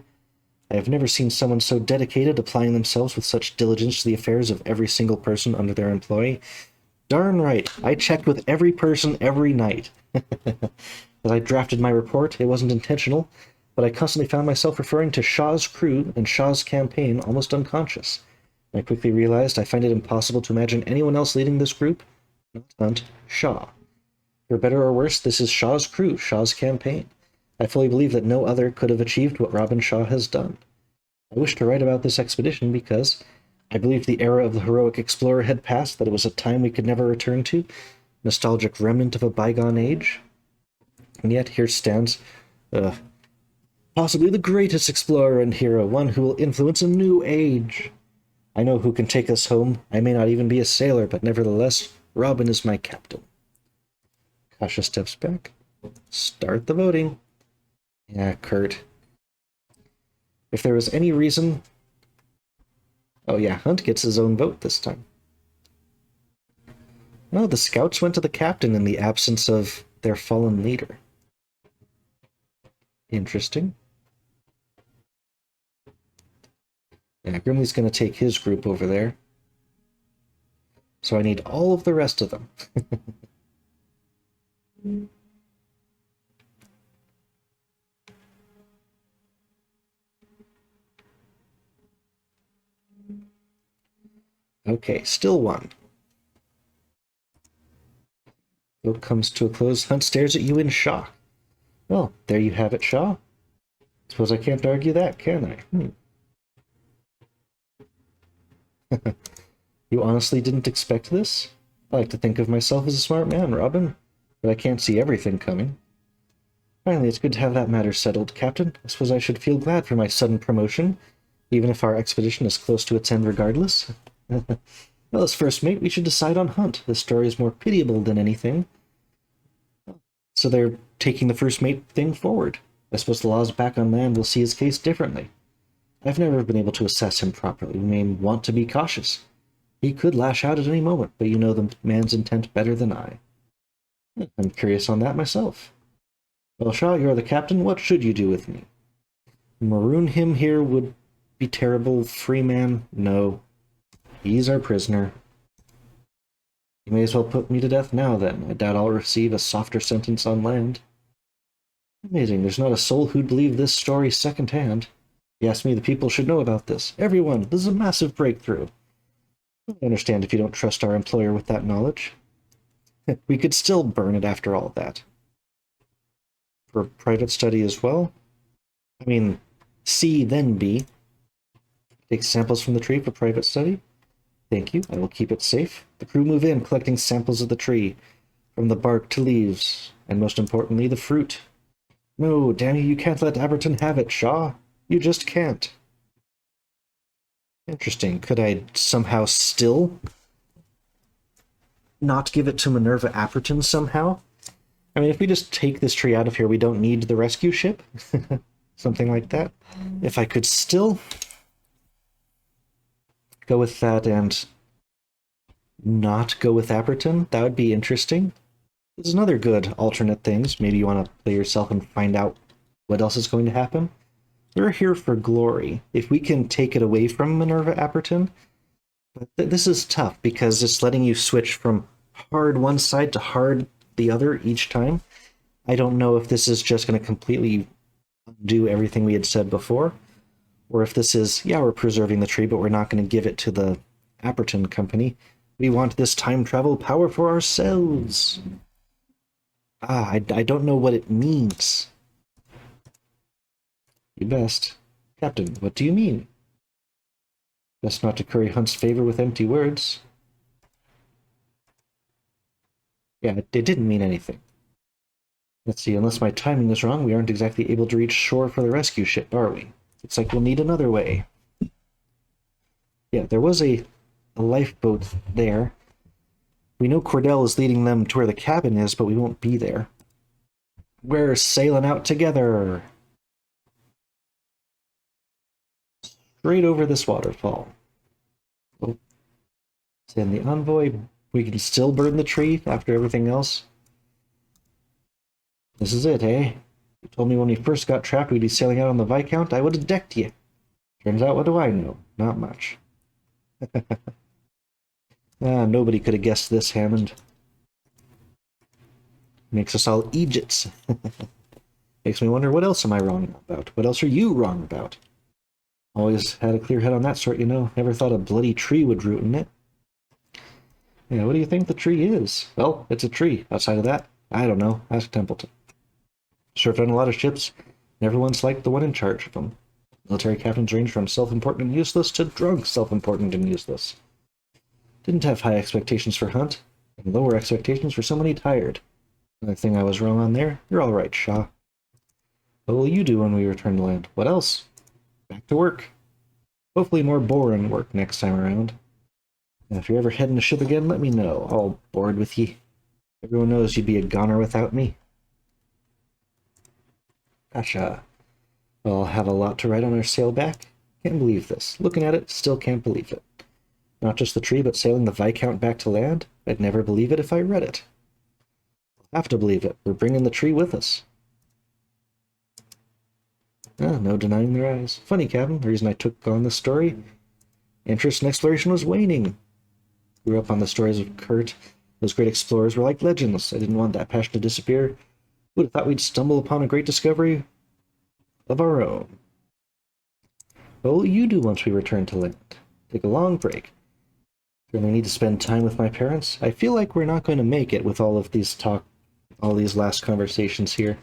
I have never seen someone so dedicated, applying themselves with such diligence to the affairs of every single person under their employ. Darn right, I checked with every person every night. As I drafted my report, it wasn't intentional, but I constantly found myself referring to Shaw's crew and Shaw's campaign almost unconscious. I quickly realized I find it impossible to imagine anyone else leading this group. Not Hunt, Shaw. For better or worse, this is Shaw's crew, Shaw's campaign. I fully believe that no other could have achieved what Robin Shaw has done. I wish to write about this expedition because I believed the era of the heroic explorer had passed, that it was a time we could never return to, nostalgic remnant of a bygone age. And yet here stands, possibly the greatest explorer and hero, one who will influence a new age. I know who can take us home. I may not even be a sailor, but nevertheless, Robin is my captain. Kasha steps back. Start the voting. Yeah, Kurt. If there was any reason... Oh yeah, Hunt gets his own vote this time. No, the scouts went to the captain in the absence of their fallen leader. Interesting. Yeah, Grimly's going to take his group over there. So I need all of the rest of them. Okay, still one. Vote comes to a close. Hunt stares at you in shock. Well, there you have it, Shaw. Suppose I can't argue that, can I? You honestly didn't expect this? I like to think of myself as a smart man, Robin, but I can't see everything coming. Finally, it's good to have that matter settled, Captain. I suppose I should feel glad for my sudden promotion, even if our expedition is close to its end regardless. Well, as first mate, we should decide on Hunt. This story is more pitiable than anything. So they're taking the first mate thing forward. I suppose the laws back on land will see his case differently. I've never been able to assess him properly. We may want to be cautious. He could lash out at any moment, but you know the man's intent better than I. I'm curious on that myself. Well, Shaw, you're the captain. What should you do with me? Maroon him here would be terrible. Free man? No. He's our prisoner. You may as well put me to death now, then. I doubt I'll receive a softer sentence on land. Amazing. There's not a soul who'd believe this story secondhand. If you ask me, the people should know about this. Everyone. This is a massive breakthrough. I understand if you don't trust our employer with that knowledge. We could still burn it after all that. For private study as well? I mean, C, then B. Take samples from the tree for private study? Thank you. I will keep it safe. The crew move in, collecting samples of the tree, from the bark to leaves, and most importantly, the fruit. No, damn you can't let Aberton have it, Shaw. You just can't. Interesting. Could I somehow still not give it to Minerva Apperton somehow? I mean, if we just take this tree out of here, we don't need the rescue ship? Something like that. If I could still go with that and not go with Apperton, that would be interesting. There's another good alternate things. Maybe you want to play yourself and find out what else is going to happen. We're here for glory. If we can take it away from Minerva Apperton, but this is tough because it's letting you switch from hard one side to hard the other each time. I don't know if this is just going to completely undo everything we had said before, or if this is, yeah, we're preserving the tree, but we're not going to give it to the Apperton Company. We want this time travel power for ourselves. I don't know what it means. You best. Captain, what do you mean? Best not to curry Hunt's favor with empty words. Yeah, it didn't mean anything. Let's see, unless my timing is wrong, we aren't exactly able to reach shore for the rescue ship, are we? Looks like we'll need another way. Yeah, there was a lifeboat there. We know Cordell is leading them to where the cabin is, but we won't be there. We're sailing out together. Straight over this waterfall. Oh. Send the envoy. We can still burn the tree after everything else. This is it, eh? You told me when we first got trapped we'd be sailing out on the Viscount, I would have decked you. Turns out, what do I know? Not much. Nobody could have guessed this, Hammond. Makes us all Egypts. Makes me wonder, what else am I wrong about? What else are you wrong about? Always had a clear head on that sort, you know. Never thought a bloody tree would root in it. Yeah, what do you think the tree is? Well, it's a tree. Outside of that, I don't know. Ask Templeton. Served on a lot of ships, and everyone's liked the one in charge of them. Military captains range from self-important and useless to drunk self-important and useless. Didn't have high expectations for Hunt, and lower expectations for somebody tired. Another thing I was wrong on there. You're all right, Shaw. What will you do when we return to land? What else? Back to work. Hopefully more boring work next time around. And if you're ever heading a ship again, let me know. I'll board with ye. Everyone knows you'd be a goner without me. Gotcha. I'll have a lot to write on our sail back. Can't believe this. Looking at it, still can't believe it. Not just the tree, but sailing the Viscount back to land? I'd never believe it if I read it. I'll have to believe it. We're bringing the tree with us. Ah, no denying their eyes. Funny, Captain. The reason I took on this story, interest in exploration was waning. Grew up on the stories of Kurt. Those great explorers were like legends. I didn't want that passion to disappear. Would have thought we'd stumble upon a great discovery of our own. What will you do once we return to land? Take a long break. Certainly need to spend time with my parents. I feel like we're not going to make it with all these last conversations here.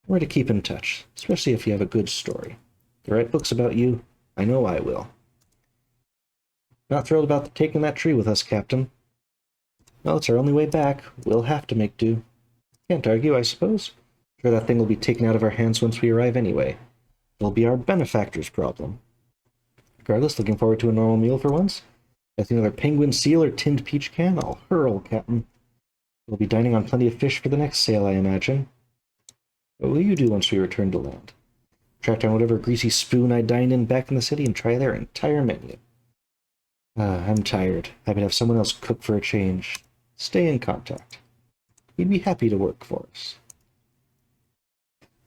We're to keep in touch, especially if you have a good story. To write books about you, I know I will. Not thrilled about taking that tree with us, Captain. Well, it's our only way back. We'll have to make do. Can't argue, I suppose. Sure, that thing will be taken out of our hands once we arrive anyway. It'll be our benefactor's problem. Regardless, looking forward to a normal meal for once. I think another penguin, seal, or tinned peach can. I'll hurl, Captain. We'll be dining on plenty of fish for the next sail, I imagine. What will you do once we return to land? Track down whatever greasy spoon I dined in back in the city and try their entire menu. I'm tired. Happy to have someone else cook for a change. Stay in contact. He'd be happy to work for us.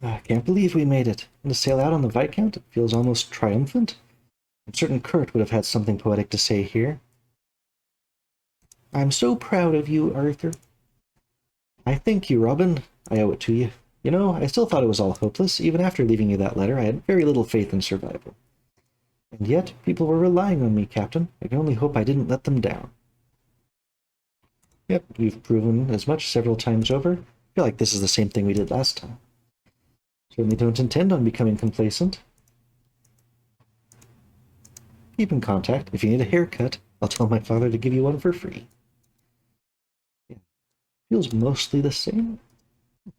I can't believe we made it. And to sail out on the Viscount, it feels almost triumphant. I'm certain Kurt would have had something poetic to say here. I'm so proud of you, Arthur. I thank you, Robin. I owe it to you. You know, I still thought it was all hopeless. Even after leaving you that letter, I had very little faith in survival. And yet, people were relying on me, Captain. I can only hope I didn't let them down. Yep, we've proven as much several times over. I feel like this is the same thing we did last time. Certainly don't intend on becoming complacent. Keep in contact. If you need a haircut, I'll tell my father to give you one for free. Yeah. Feels mostly the same.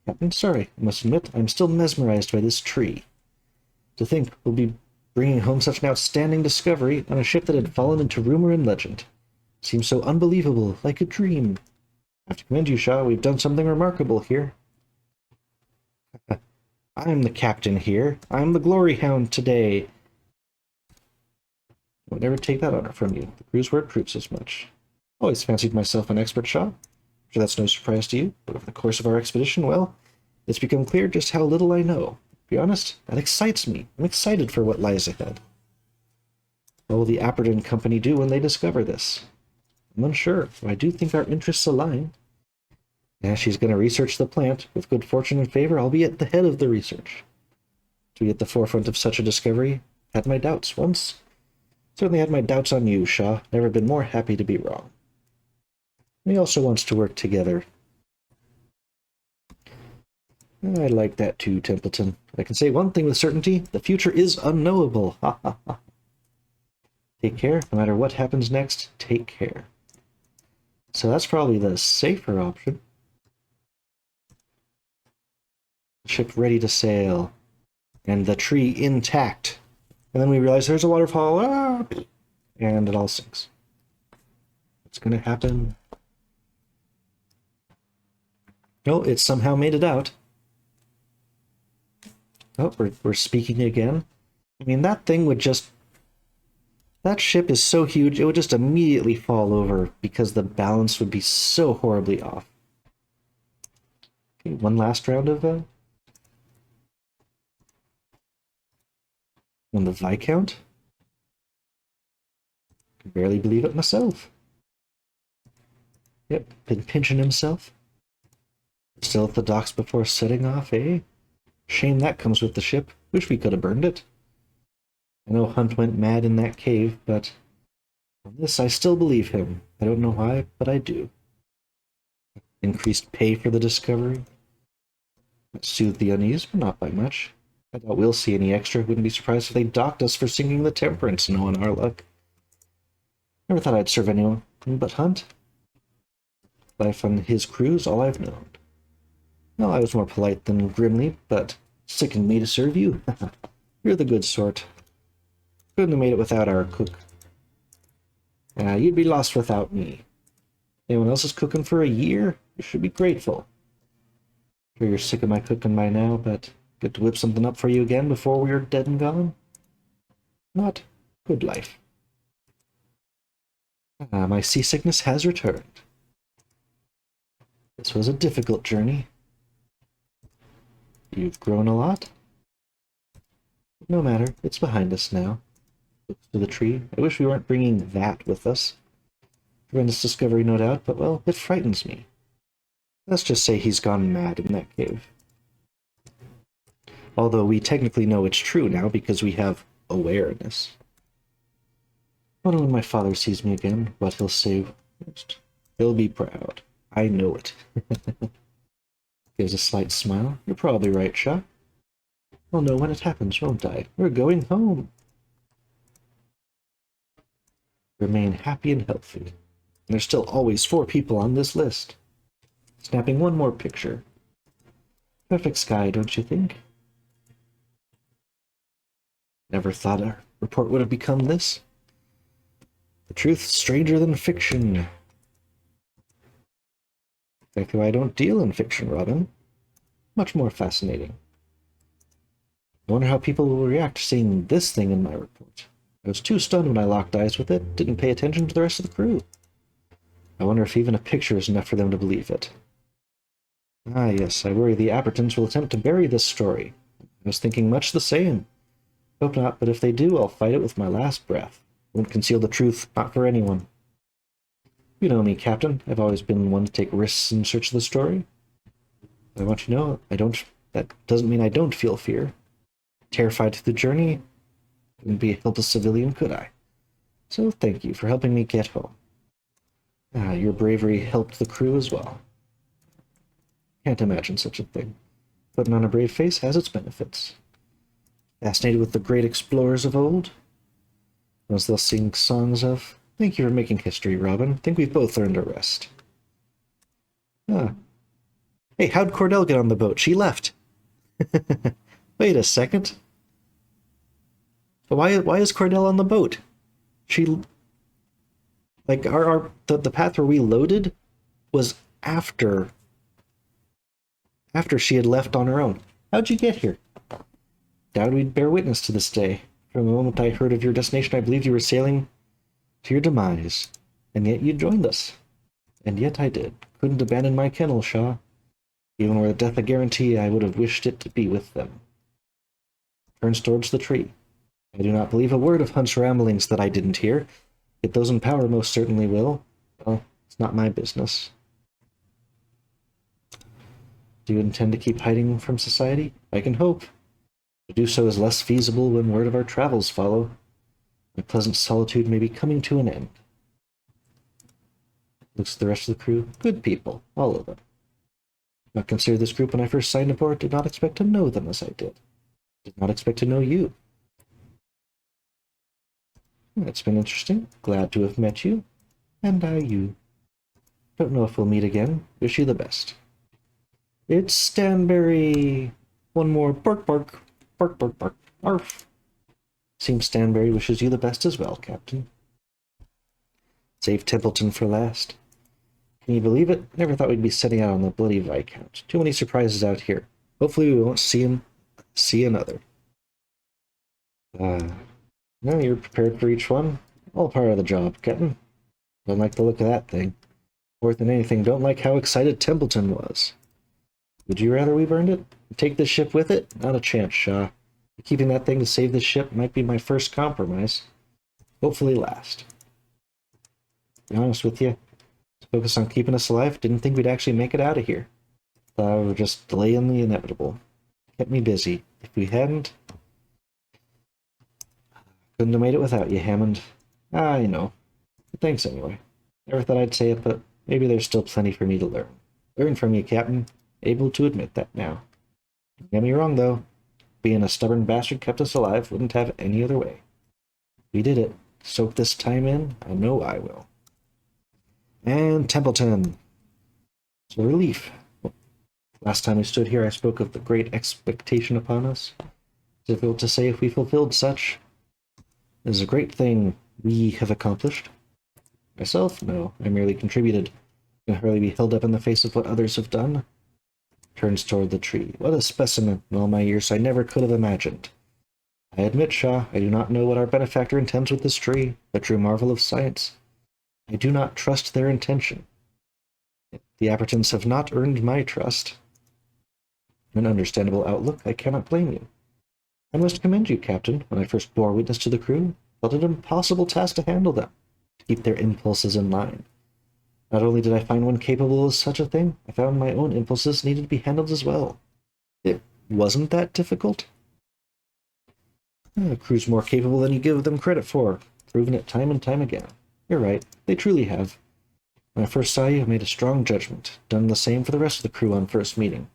Captain, sorry, I must admit, I'm still mesmerized by this tree. To think we'll be bringing home such an outstanding discovery on a ship that had fallen into rumor and legend. Seems so unbelievable, like a dream. I have to commend you, Shaw. We've done something remarkable here. I'm the captain here. I'm the glory hound today. I would never take that honor from you. The crew's word proves as much. Always fancied myself an expert, Shaw. Sure, that's no surprise to you, but over the course of our expedition, well, it's become clear just how little I know. To be honest, that excites me. I'm excited for what lies ahead. What will the Apperton Company do when they discover this? I'm unsure, but I do think our interests align. Yeah, she's going to research the plant. With good fortune and favor, I'll be at the head of the research. To be at the forefront of such a discovery, had my doubts once. Certainly had my doubts on you, Shaw. Never been more happy to be wrong. He also wants to work together. I like that too, Templeton. I can say one thing with certainty. The future is unknowable. Ha ha ha. Take care. No matter what happens next, take care. So that's probably the safer option. Ship ready to sail. And the tree intact. And then we realize there's a waterfall. Ah! And it all sinks. What's going to happen? Oh, it somehow made it out. Oh, we're speaking again. I mean, that thing would just... That ship is so huge, it would just immediately fall over because the balance would be so horribly off. Okay, one last round of... on the Viscount? I can barely believe it myself. Yep, been pinching himself. Still at the docks before setting off, eh? Shame that comes with the ship. Wish we could have burned it. I know Hunt went mad in that cave, but on this I still believe him. I don't know why, but I do. Increased pay for the discovery. That soothed the unease, but not by much. I doubt we'll see any extra. Wouldn't be surprised if they docked us for sinking the Temperance, knowing our luck. Never thought I'd serve anyone but Hunt. Life on his crew's all I've known. Well, I was more polite than Grimly, but sickened me to serve you. You're the good sort. Couldn't have made it without our cook. You'd be lost without me. Anyone else is cooking for a year? You should be grateful. Sure you're sick of my cooking by now, but good to whip something up for you again before we are dead and gone? Not good life. My seasickness has returned. This was a difficult journey. You've grown a lot? No matter, it's behind us now. Looks to the tree. I wish we weren't bringing that with us. Tremendous discovery, no doubt, but, well, it frightens me. Let's just say he's gone mad in that cave. Although we technically know it's true now because we have awareness. Wonder when my father sees me again, what he'll say first. He'll be proud. I know it. Gives a slight smile. You're probably right, Shaw. I'll know when it happens, won't I? We're going home. Remain happy and healthy. There's still always 4 people on this list. Snapping one more picture. Perfect sky, don't you think? Never thought our report would have become this. The truth's stranger than fiction. Exactly why I don't deal in fiction, Robin. Much more fascinating. I wonder how people will react to seeing this thing in my report. I was too stunned when I locked eyes with it, didn't pay attention to the rest of the crew. I wonder if even a picture is enough for them to believe it. Ah, yes, I worry the Appertons will attempt to bury this story. I was thinking much the same. Hope not, but if they do, I'll fight it with my last breath. Won't conceal the truth, not for anyone. You know me, Captain. I've always been one to take risks in search of the story. I want you to know, that doesn't mean I don't feel fear. Terrified through the journey, couldn't be a helpless civilian, could I? So thank you for helping me get home. Ah, your bravery helped the crew as well. Can't imagine such a thing. Putting on a brave face has its benefits. Fascinated with the great explorers of old? Ones they'll sing songs of? Thank you for making history, Robin. Think we've both earned a rest. Ah. Hey, how'd Cordell get on the boat? She left. Wait a second. Why is Cordell on the boat? She... Like, the path where we loaded was after she had left on her own. How'd you get here? Doubted we'd bear witness to this day. From the moment I heard of your destination, I believed you were sailing to your demise. And yet you joined us. And yet I did. Couldn't abandon my kennel, Shaw. Even were death a guarantee, I would have wished it to be with them. Turns towards the tree. I do not believe a word of Hunt's ramblings that I didn't hear. Yet those in power most certainly will. Well, it's not my business. Do you intend to keep hiding from society? I can hope. To do so is less feasible when word of our travels follow. My pleasant solitude may be coming to an end. Looks at the rest of the crew. Good people, all of them. Not consider this group when I first signed aboard. Did not expect to know them as I did. Did not expect to know you. It's been interesting. Glad to have met you. And I you. Don't know if we'll meet again. Wish you the best. It's Stanberry. One more bark bark. Bark bark bark. Arf. Seems Stanberry wishes you the best as well, Captain. Save Templeton for last. Can you believe it? Never thought we'd be setting out on the bloody Viscount. Too many surprises out here. Hopefully we won't see another. No, you're prepared for each one? All part of the job, Captain. Don't like the look of that thing. More than anything, don't like how excited Templeton was. Would you rather we burned it? Take this ship with it? Not a chance, Shaw. Keeping that thing to save this ship might be my first compromise. Hopefully last. To be honest with you, to focus on keeping us alive, didn't think we'd actually make it out of here. Thought we were just delaying the inevitable. Kept me busy. If we hadn't... Couldn't have made it without you, Hammond. I know. But thanks anyway. Never thought I'd say it, but maybe there's still plenty for me to learn. Learn from you, Captain. Able to admit that now. Don't get me wrong, though. Being a stubborn bastard kept us alive. Wouldn't have it any other way. We did it. Soak this time in. I know I will. And Templeton. It's a relief. Last time we stood here, I spoke of the great expectation upon us. Difficult to say if we fulfilled such. It is a great thing we have accomplished. Myself? No, I merely contributed. Can hardly be held up in the face of what others have done. Turns toward the tree. What a specimen. In all my years, I never could have imagined. I admit, Shaw, I do not know what our benefactor intends with this tree, a true marvel of science. I do not trust their intention. The Appertons have not earned my trust. An understandable outlook, I cannot blame you. I must commend you, Captain. When I first bore witness to the crew, I felt it an impossible task to handle them, to keep their impulses in line. Not only did I find one capable of such a thing, I found my own impulses needed to be handled as well. It wasn't that difficult. The crew's more capable than you give them credit for. Proven it time and time again. You're right, they truly have. When I first saw you, I made a strong judgment. Done the same for the rest of the crew on first meeting.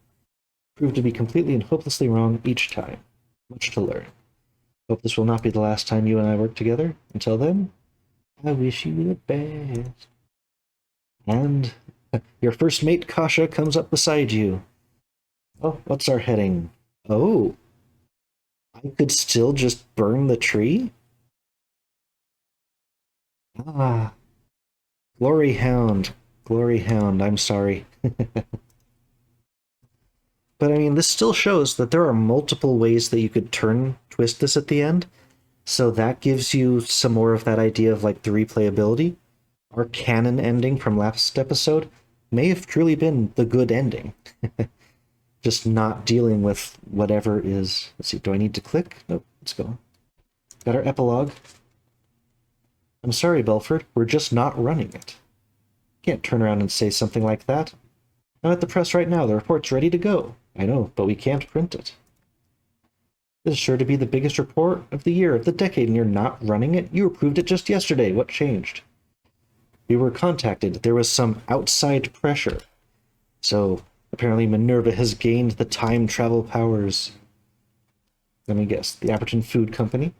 Proved to be completely and hopelessly wrong each time. Much to learn. Hope this will not be the last time you and I work together. Until then, I wish you the best. And your first mate, Kasha, comes up beside you. Oh, what's our heading? Oh, I could still just burn the tree? Ah, Glory Hound. Glory Hound, I'm sorry. But I mean, this still shows that there are multiple ways that you could twist this at the end. So that gives you some more of that idea of like the replayability. Our canon ending from last episode may have truly been the good ending. Just not dealing with whatever is... Let's see, do I need to click? Nope, let's go. Got our epilogue. I'm sorry, Belford, we're just not running it. Can't turn around and say something like that. I'm at the press right now, the report's ready to go. I know, but we can't print it. This is sure to be the biggest report of the year, of the decade, and you're not running it? You approved it just yesterday. What changed? We were contacted. There was some outside pressure. So, apparently Minerva has gained the time travel powers. Let me guess. The Apperton Food Company?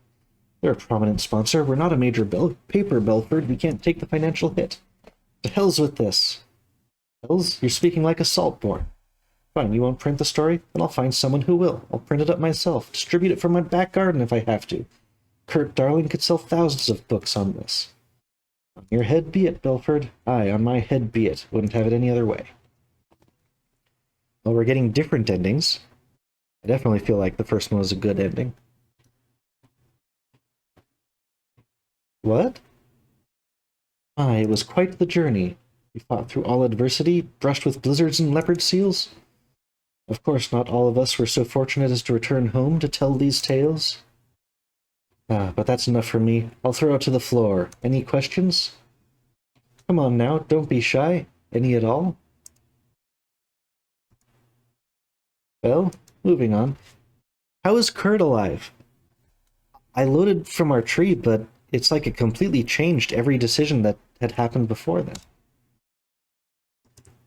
They're a prominent sponsor. We're not a major paper, Belford. We can't take the financial hit. To hell's with this. Hells? You're speaking like a Saltborn. Fine, you won't print the story? Then I'll find someone who will. I'll print it up myself. Distribute it from my back garden if I have to. Kurt Darling could sell thousands of books on this. On your head be it, Belford. Aye, on my head be it. Wouldn't have it any other way. Well, we're getting different endings. I definitely feel like the first one was a good ending. What? Aye, it was quite the journey. We fought through all adversity, brushed with blizzards and leopard seals. Of course, not all of us were so fortunate as to return home to tell these tales. But that's enough for me. I'll throw it to the floor. Any questions? Come on now, don't be shy. Any at all? Well, moving on. How is Kurt alive? I loaded from our tree, but it's like it completely changed every decision that had happened before then.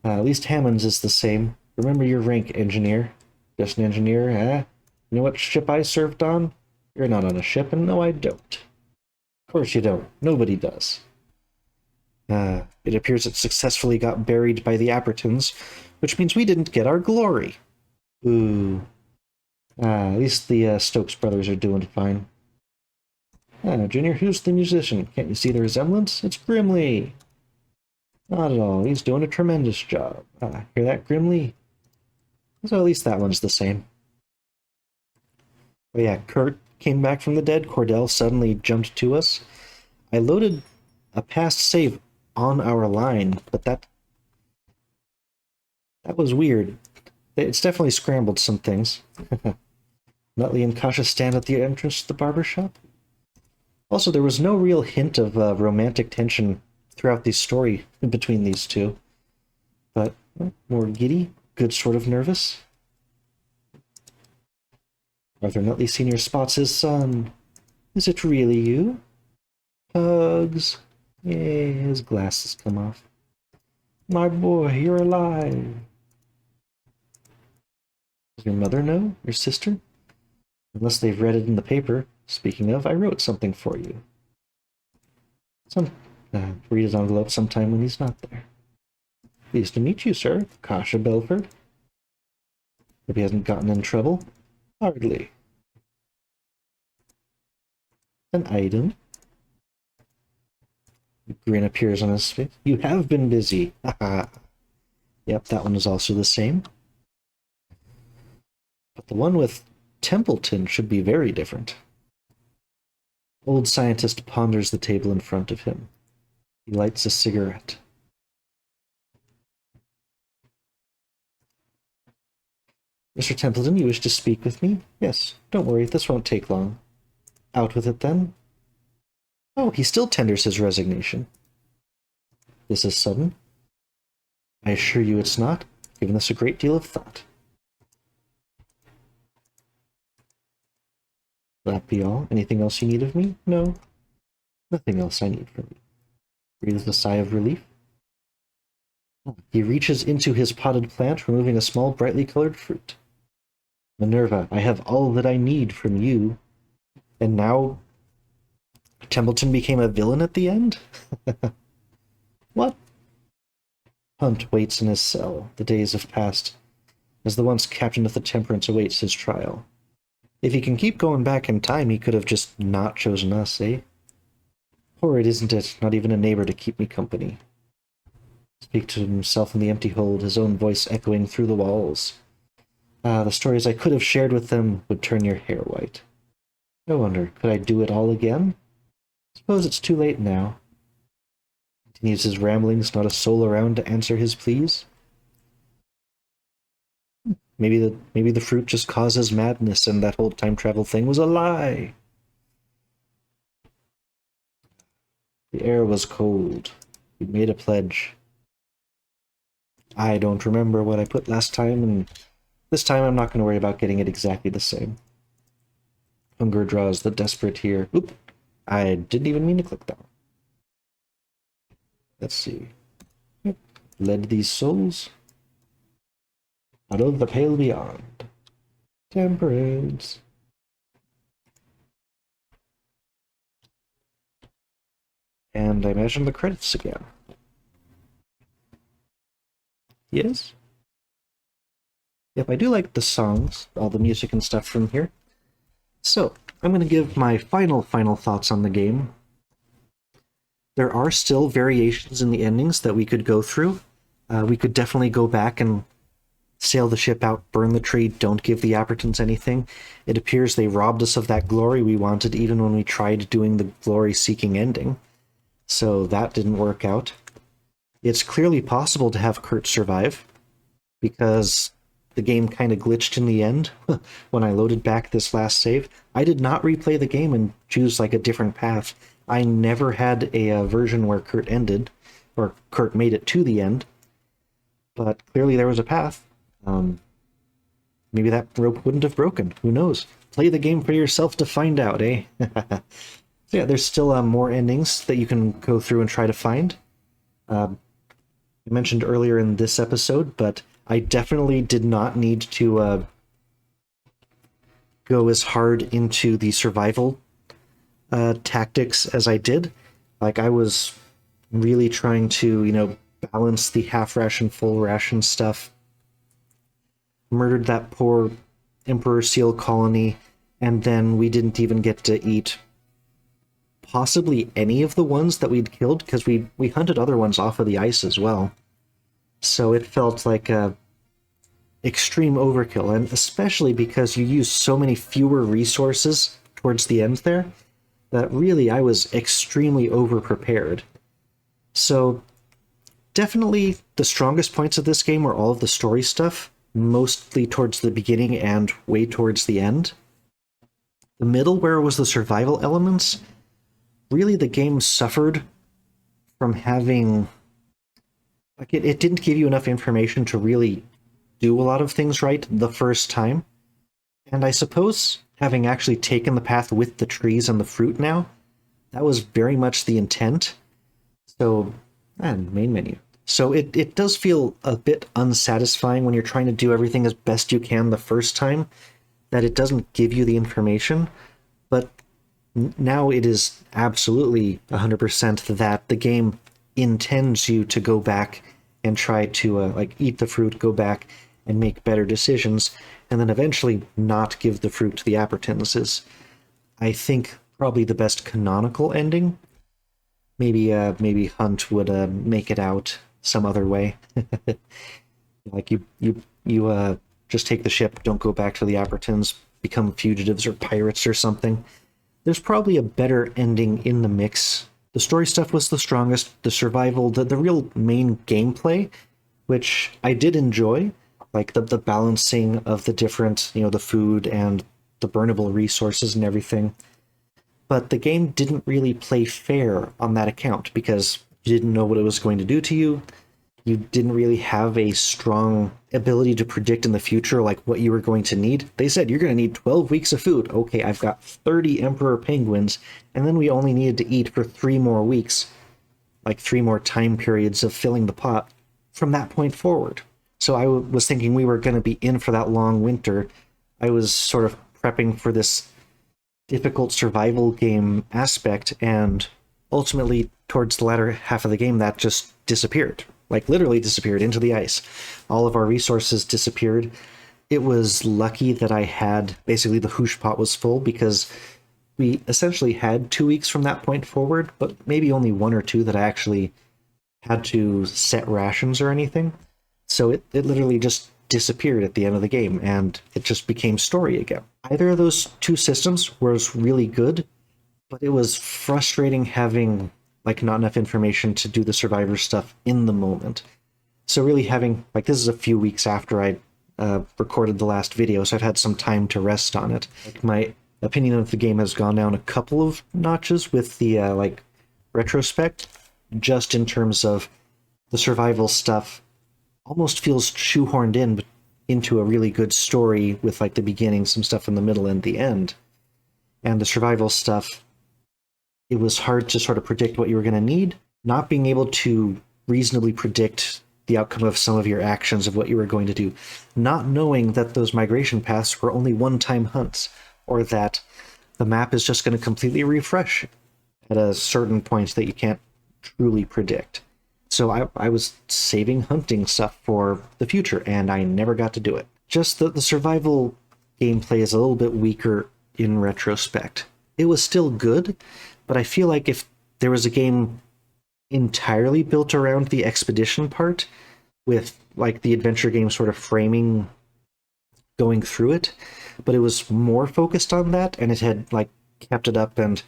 At least Hammond's is the same. Remember your rank, engineer. Just an engineer, eh? You know what ship I served on? You're not on a ship, and no, I don't. Of course you don't. Nobody does. It appears it successfully got buried by the Appertons, which means we didn't get our glory. Ooh. At least the Stokes brothers are doing fine. Junior, who's the musician? Can't you see the resemblance? It's Grimly. Not at all. He's doing a tremendous job. Hear that, Grimly? So at least that one's the same. But yeah, Kurt came back from the dead. Cordell suddenly jumped to us. I loaded a past save on our line, but that was weird. It's definitely scrambled some things. Nutley and Kasha stand at the entrance to the barber shop. Also, there was no real hint of romantic tension throughout the story between these two. But more giddy, good sort of nervous. Arthur Nutley Sr. spots his son. Is it really you? Hugs. Yay, his glasses come off. My boy, you're alive. Does your mother know? Your sister? Unless they've read it in the paper. Speaking of, I wrote something for you. Read his envelope sometime when he's not there. Pleased to meet you, sir. Kasha Belford. Hope he hasn't gotten in trouble. Hardly. An item. A grin appears on his face. You have been busy. Haha. Yep, that one is also the same. But the one with Templeton should be very different. Old scientist ponders the table in front of him. He lights a cigarette. Mr. Templeton, you wish to speak with me? Yes, don't worry, this won't take long. Out with it, then. Oh, he still tenders his resignation. This is sudden. I assure you it's not, given this a great deal of thought. Will that be all? Anything else you need of me? No. Nothing else I need from you. Breathes a sigh of relief. He reaches into his potted plant, removing a small, brightly colored fruit. Minerva, I have all that I need from you. And now Templeton became a villain at the end? What? Hunt waits in his cell. The days have passed, as the once captain of the Temperance awaits his trial. If he can keep going back in time, he could have just not chosen us, eh? Horrid, isn't it? Not even a neighbor to keep me company. Speak to himself in the empty hold, his own voice echoing through the walls. Ah, the stories I could have shared with them would turn your hair white. I wonder, could I do it all again? Suppose it's too late now. Continues his ramblings, not a soul around to answer his pleas. Maybe the fruit just causes madness, and that whole time travel thing was a lie. The air was cold. We made a pledge. I don't remember what I put last time, and this time I'm not going to worry about getting it exactly the same. Hunger draws the desperate here. Oop! I didn't even mean to click that one. Let's see. Yep. Led these souls out of the pale beyond. Temperance. And I imagine the credits again. Yes? Yep, I do like the songs, all the music and stuff from here. So, I'm going to give my final thoughts on the game. There are still variations in the endings that we could go through. We could definitely go back and sail the ship out, burn the tree, don't give the Appertons anything. It appears they robbed us of that glory we wanted even when we tried doing the glory-seeking ending. So that didn't work out. It's clearly possible to have Kurt survive, because the game kind of glitched in the end when I loaded back this last save. I did not replay the game and choose like a different path. I never had a version where Kurt ended, or Kurt made it to the end, but clearly there was a path. Maybe that rope wouldn't have broken. Who knows? Play the game for yourself to find out, eh? So yeah, there's still more endings that you can go through and try to find. I mentioned earlier in this episode, but I definitely did not need to go as hard into the survival tactics as I did. Like, I was really trying to, balance the half ration, full ration stuff. Murdered that poor Emperor Seal colony, and then we didn't even get to eat possibly any of the ones that we'd killed, because we hunted other ones off of the ice as well. So it felt like a extreme overkill, and especially because you use so many fewer resources towards the end there, that really I was extremely overprepared. So definitely the strongest points of this game were all of the story stuff, mostly towards the beginning and way towards the end. The middle, where it was the survival elements, really the game suffered from having... Like, it didn't give you enough information to really do a lot of things right the first time. And I suppose, having actually taken the path with the trees and the fruit now, that was very much the intent. So, and main menu. So it does feel a bit unsatisfying when you're trying to do everything as best you can the first time, that it doesn't give you the information. But now it is absolutely 100% that the game intends you to go back and try to eat the fruit, go back and make better decisions, and then eventually not give the fruit to the Appertons is, I think, probably the best canonical ending. Maybe Hunt would make it out some other way. Like you just take the ship, don't go back to the Appertons, become fugitives or pirates or something. There's probably a better ending in the mix. The story stuff was the strongest. The survival, the real main gameplay, which I did enjoy, like the balancing of the different, the food and the burnable resources and everything. But the game didn't really play fair on that account because you didn't know what it was going to do to you. You didn't really have a strong ability to predict in the future like what you were going to need. They said you're going to need 12 weeks of food. Okay, I've got 30 emperor penguins, and then we only needed to eat for 3 more weeks, like 3 more time periods of filling the pot from that point forward. So I was thinking we were going to be in for that long winter. I was sort of prepping for this difficult survival game aspect, and ultimately towards the latter half of the game that just disappeared, like literally disappeared into the ice. All of our resources disappeared. It was lucky that I had basically the hoosh pot was full because we essentially had 2 weeks from that point forward, but maybe only 1 or 2 that I actually had to set rations or anything. So it literally just disappeared at the end of the game, and it just became story again. Either of those two systems was really good, but it was frustrating having like not enough information to do the survivor stuff in the moment. So really having like this is a few weeks after I recorded the last video, so I've had some time to rest on it. Like my opinion of the game has gone down a couple of notches with the like retrospect, just in terms of the survival stuff almost feels shoehorned in into a really good story with like the beginning, some stuff in the middle and the end. And the survival stuff, it was hard to sort of predict what you were going to need. Not being able to reasonably predict the outcome of some of your actions of what you were going to do. Not knowing that those migration paths were only one-time hunts, or that the map is just going to completely refresh at a certain point that you can't truly predict. So I was saving hunting stuff for the future, and I never got to do it. Just the survival gameplay is a little bit weaker in retrospect. It was still good, but I feel like if there was a game entirely built around the expedition part, with like the adventure game sort of framing going through it, but it was more focused on that, and it had like kept it up and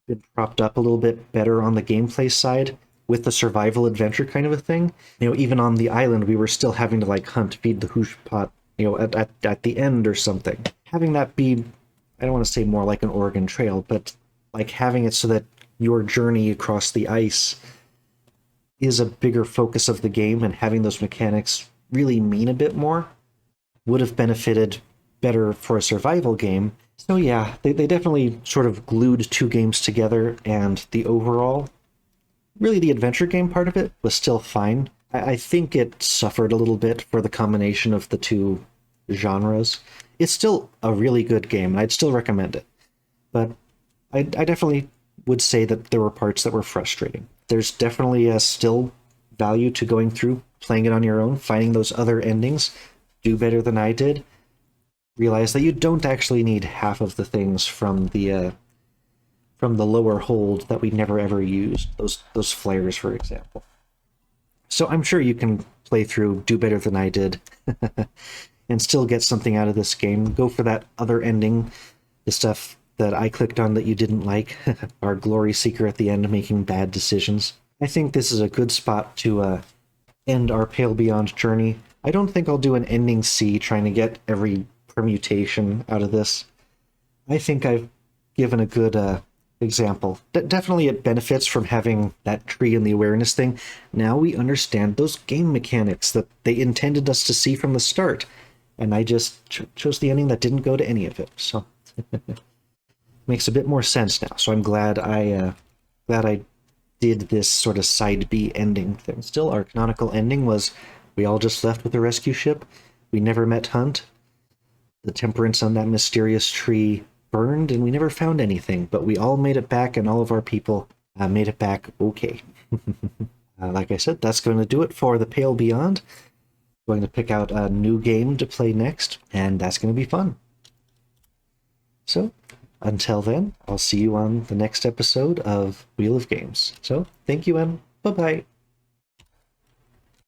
been propped up a little bit better on the gameplay side, with the survival adventure kind of a thing. Even on the island, we were still having to like hunt, feed the hoosh pot, at the end or something. Having that be, I don't want to say more like an Oregon Trail, but like having it so that your journey across the ice is a bigger focus of the game, and having those mechanics really mean a bit more would have benefited better for a survival game. So yeah, they definitely sort of glued two games together, and the overall, really the adventure game part of it was still fine. I think it suffered a little bit for the combination of the two genres. It's still a really good game, and I'd still recommend it. But I definitely would say that there were parts that were frustrating. There's definitely a still value to going through, playing it on your own, finding those other endings, do better than I did, realize that you don't actually need half of the things from the lower hold that we never ever used, those flares, for example. So I'm sure you can play through, do better than I did, and still get something out of this game. Go for that other ending, the stuff that I clicked on that you didn't like, our glory seeker at the end making bad decisions. I think this is a good spot to end our Pale Beyond journey. I don't think I'll do an ending C trying to get every permutation out of this. I think I've given a good example. Definitely it benefits from having that tree and the awareness thing. Now we understand those game mechanics that they intended us to see from the start, and I just chose the ending that didn't go to any of it. So makes a bit more sense now. So I'm glad I did this sort of side B ending thing. Still, our canonical ending was we all just left with the rescue ship. We never met Hunt. The temperance on that mysterious tree burned, and we never found anything, but we all made it back, and all of our people made it back okay. Like I said, that's going to do it for the Pale Beyond. I'm going to pick out a new game to play next, and that's going to be fun. So, until then, I'll see you on the next episode of Wheel of Games. So, thank you, and bye-bye.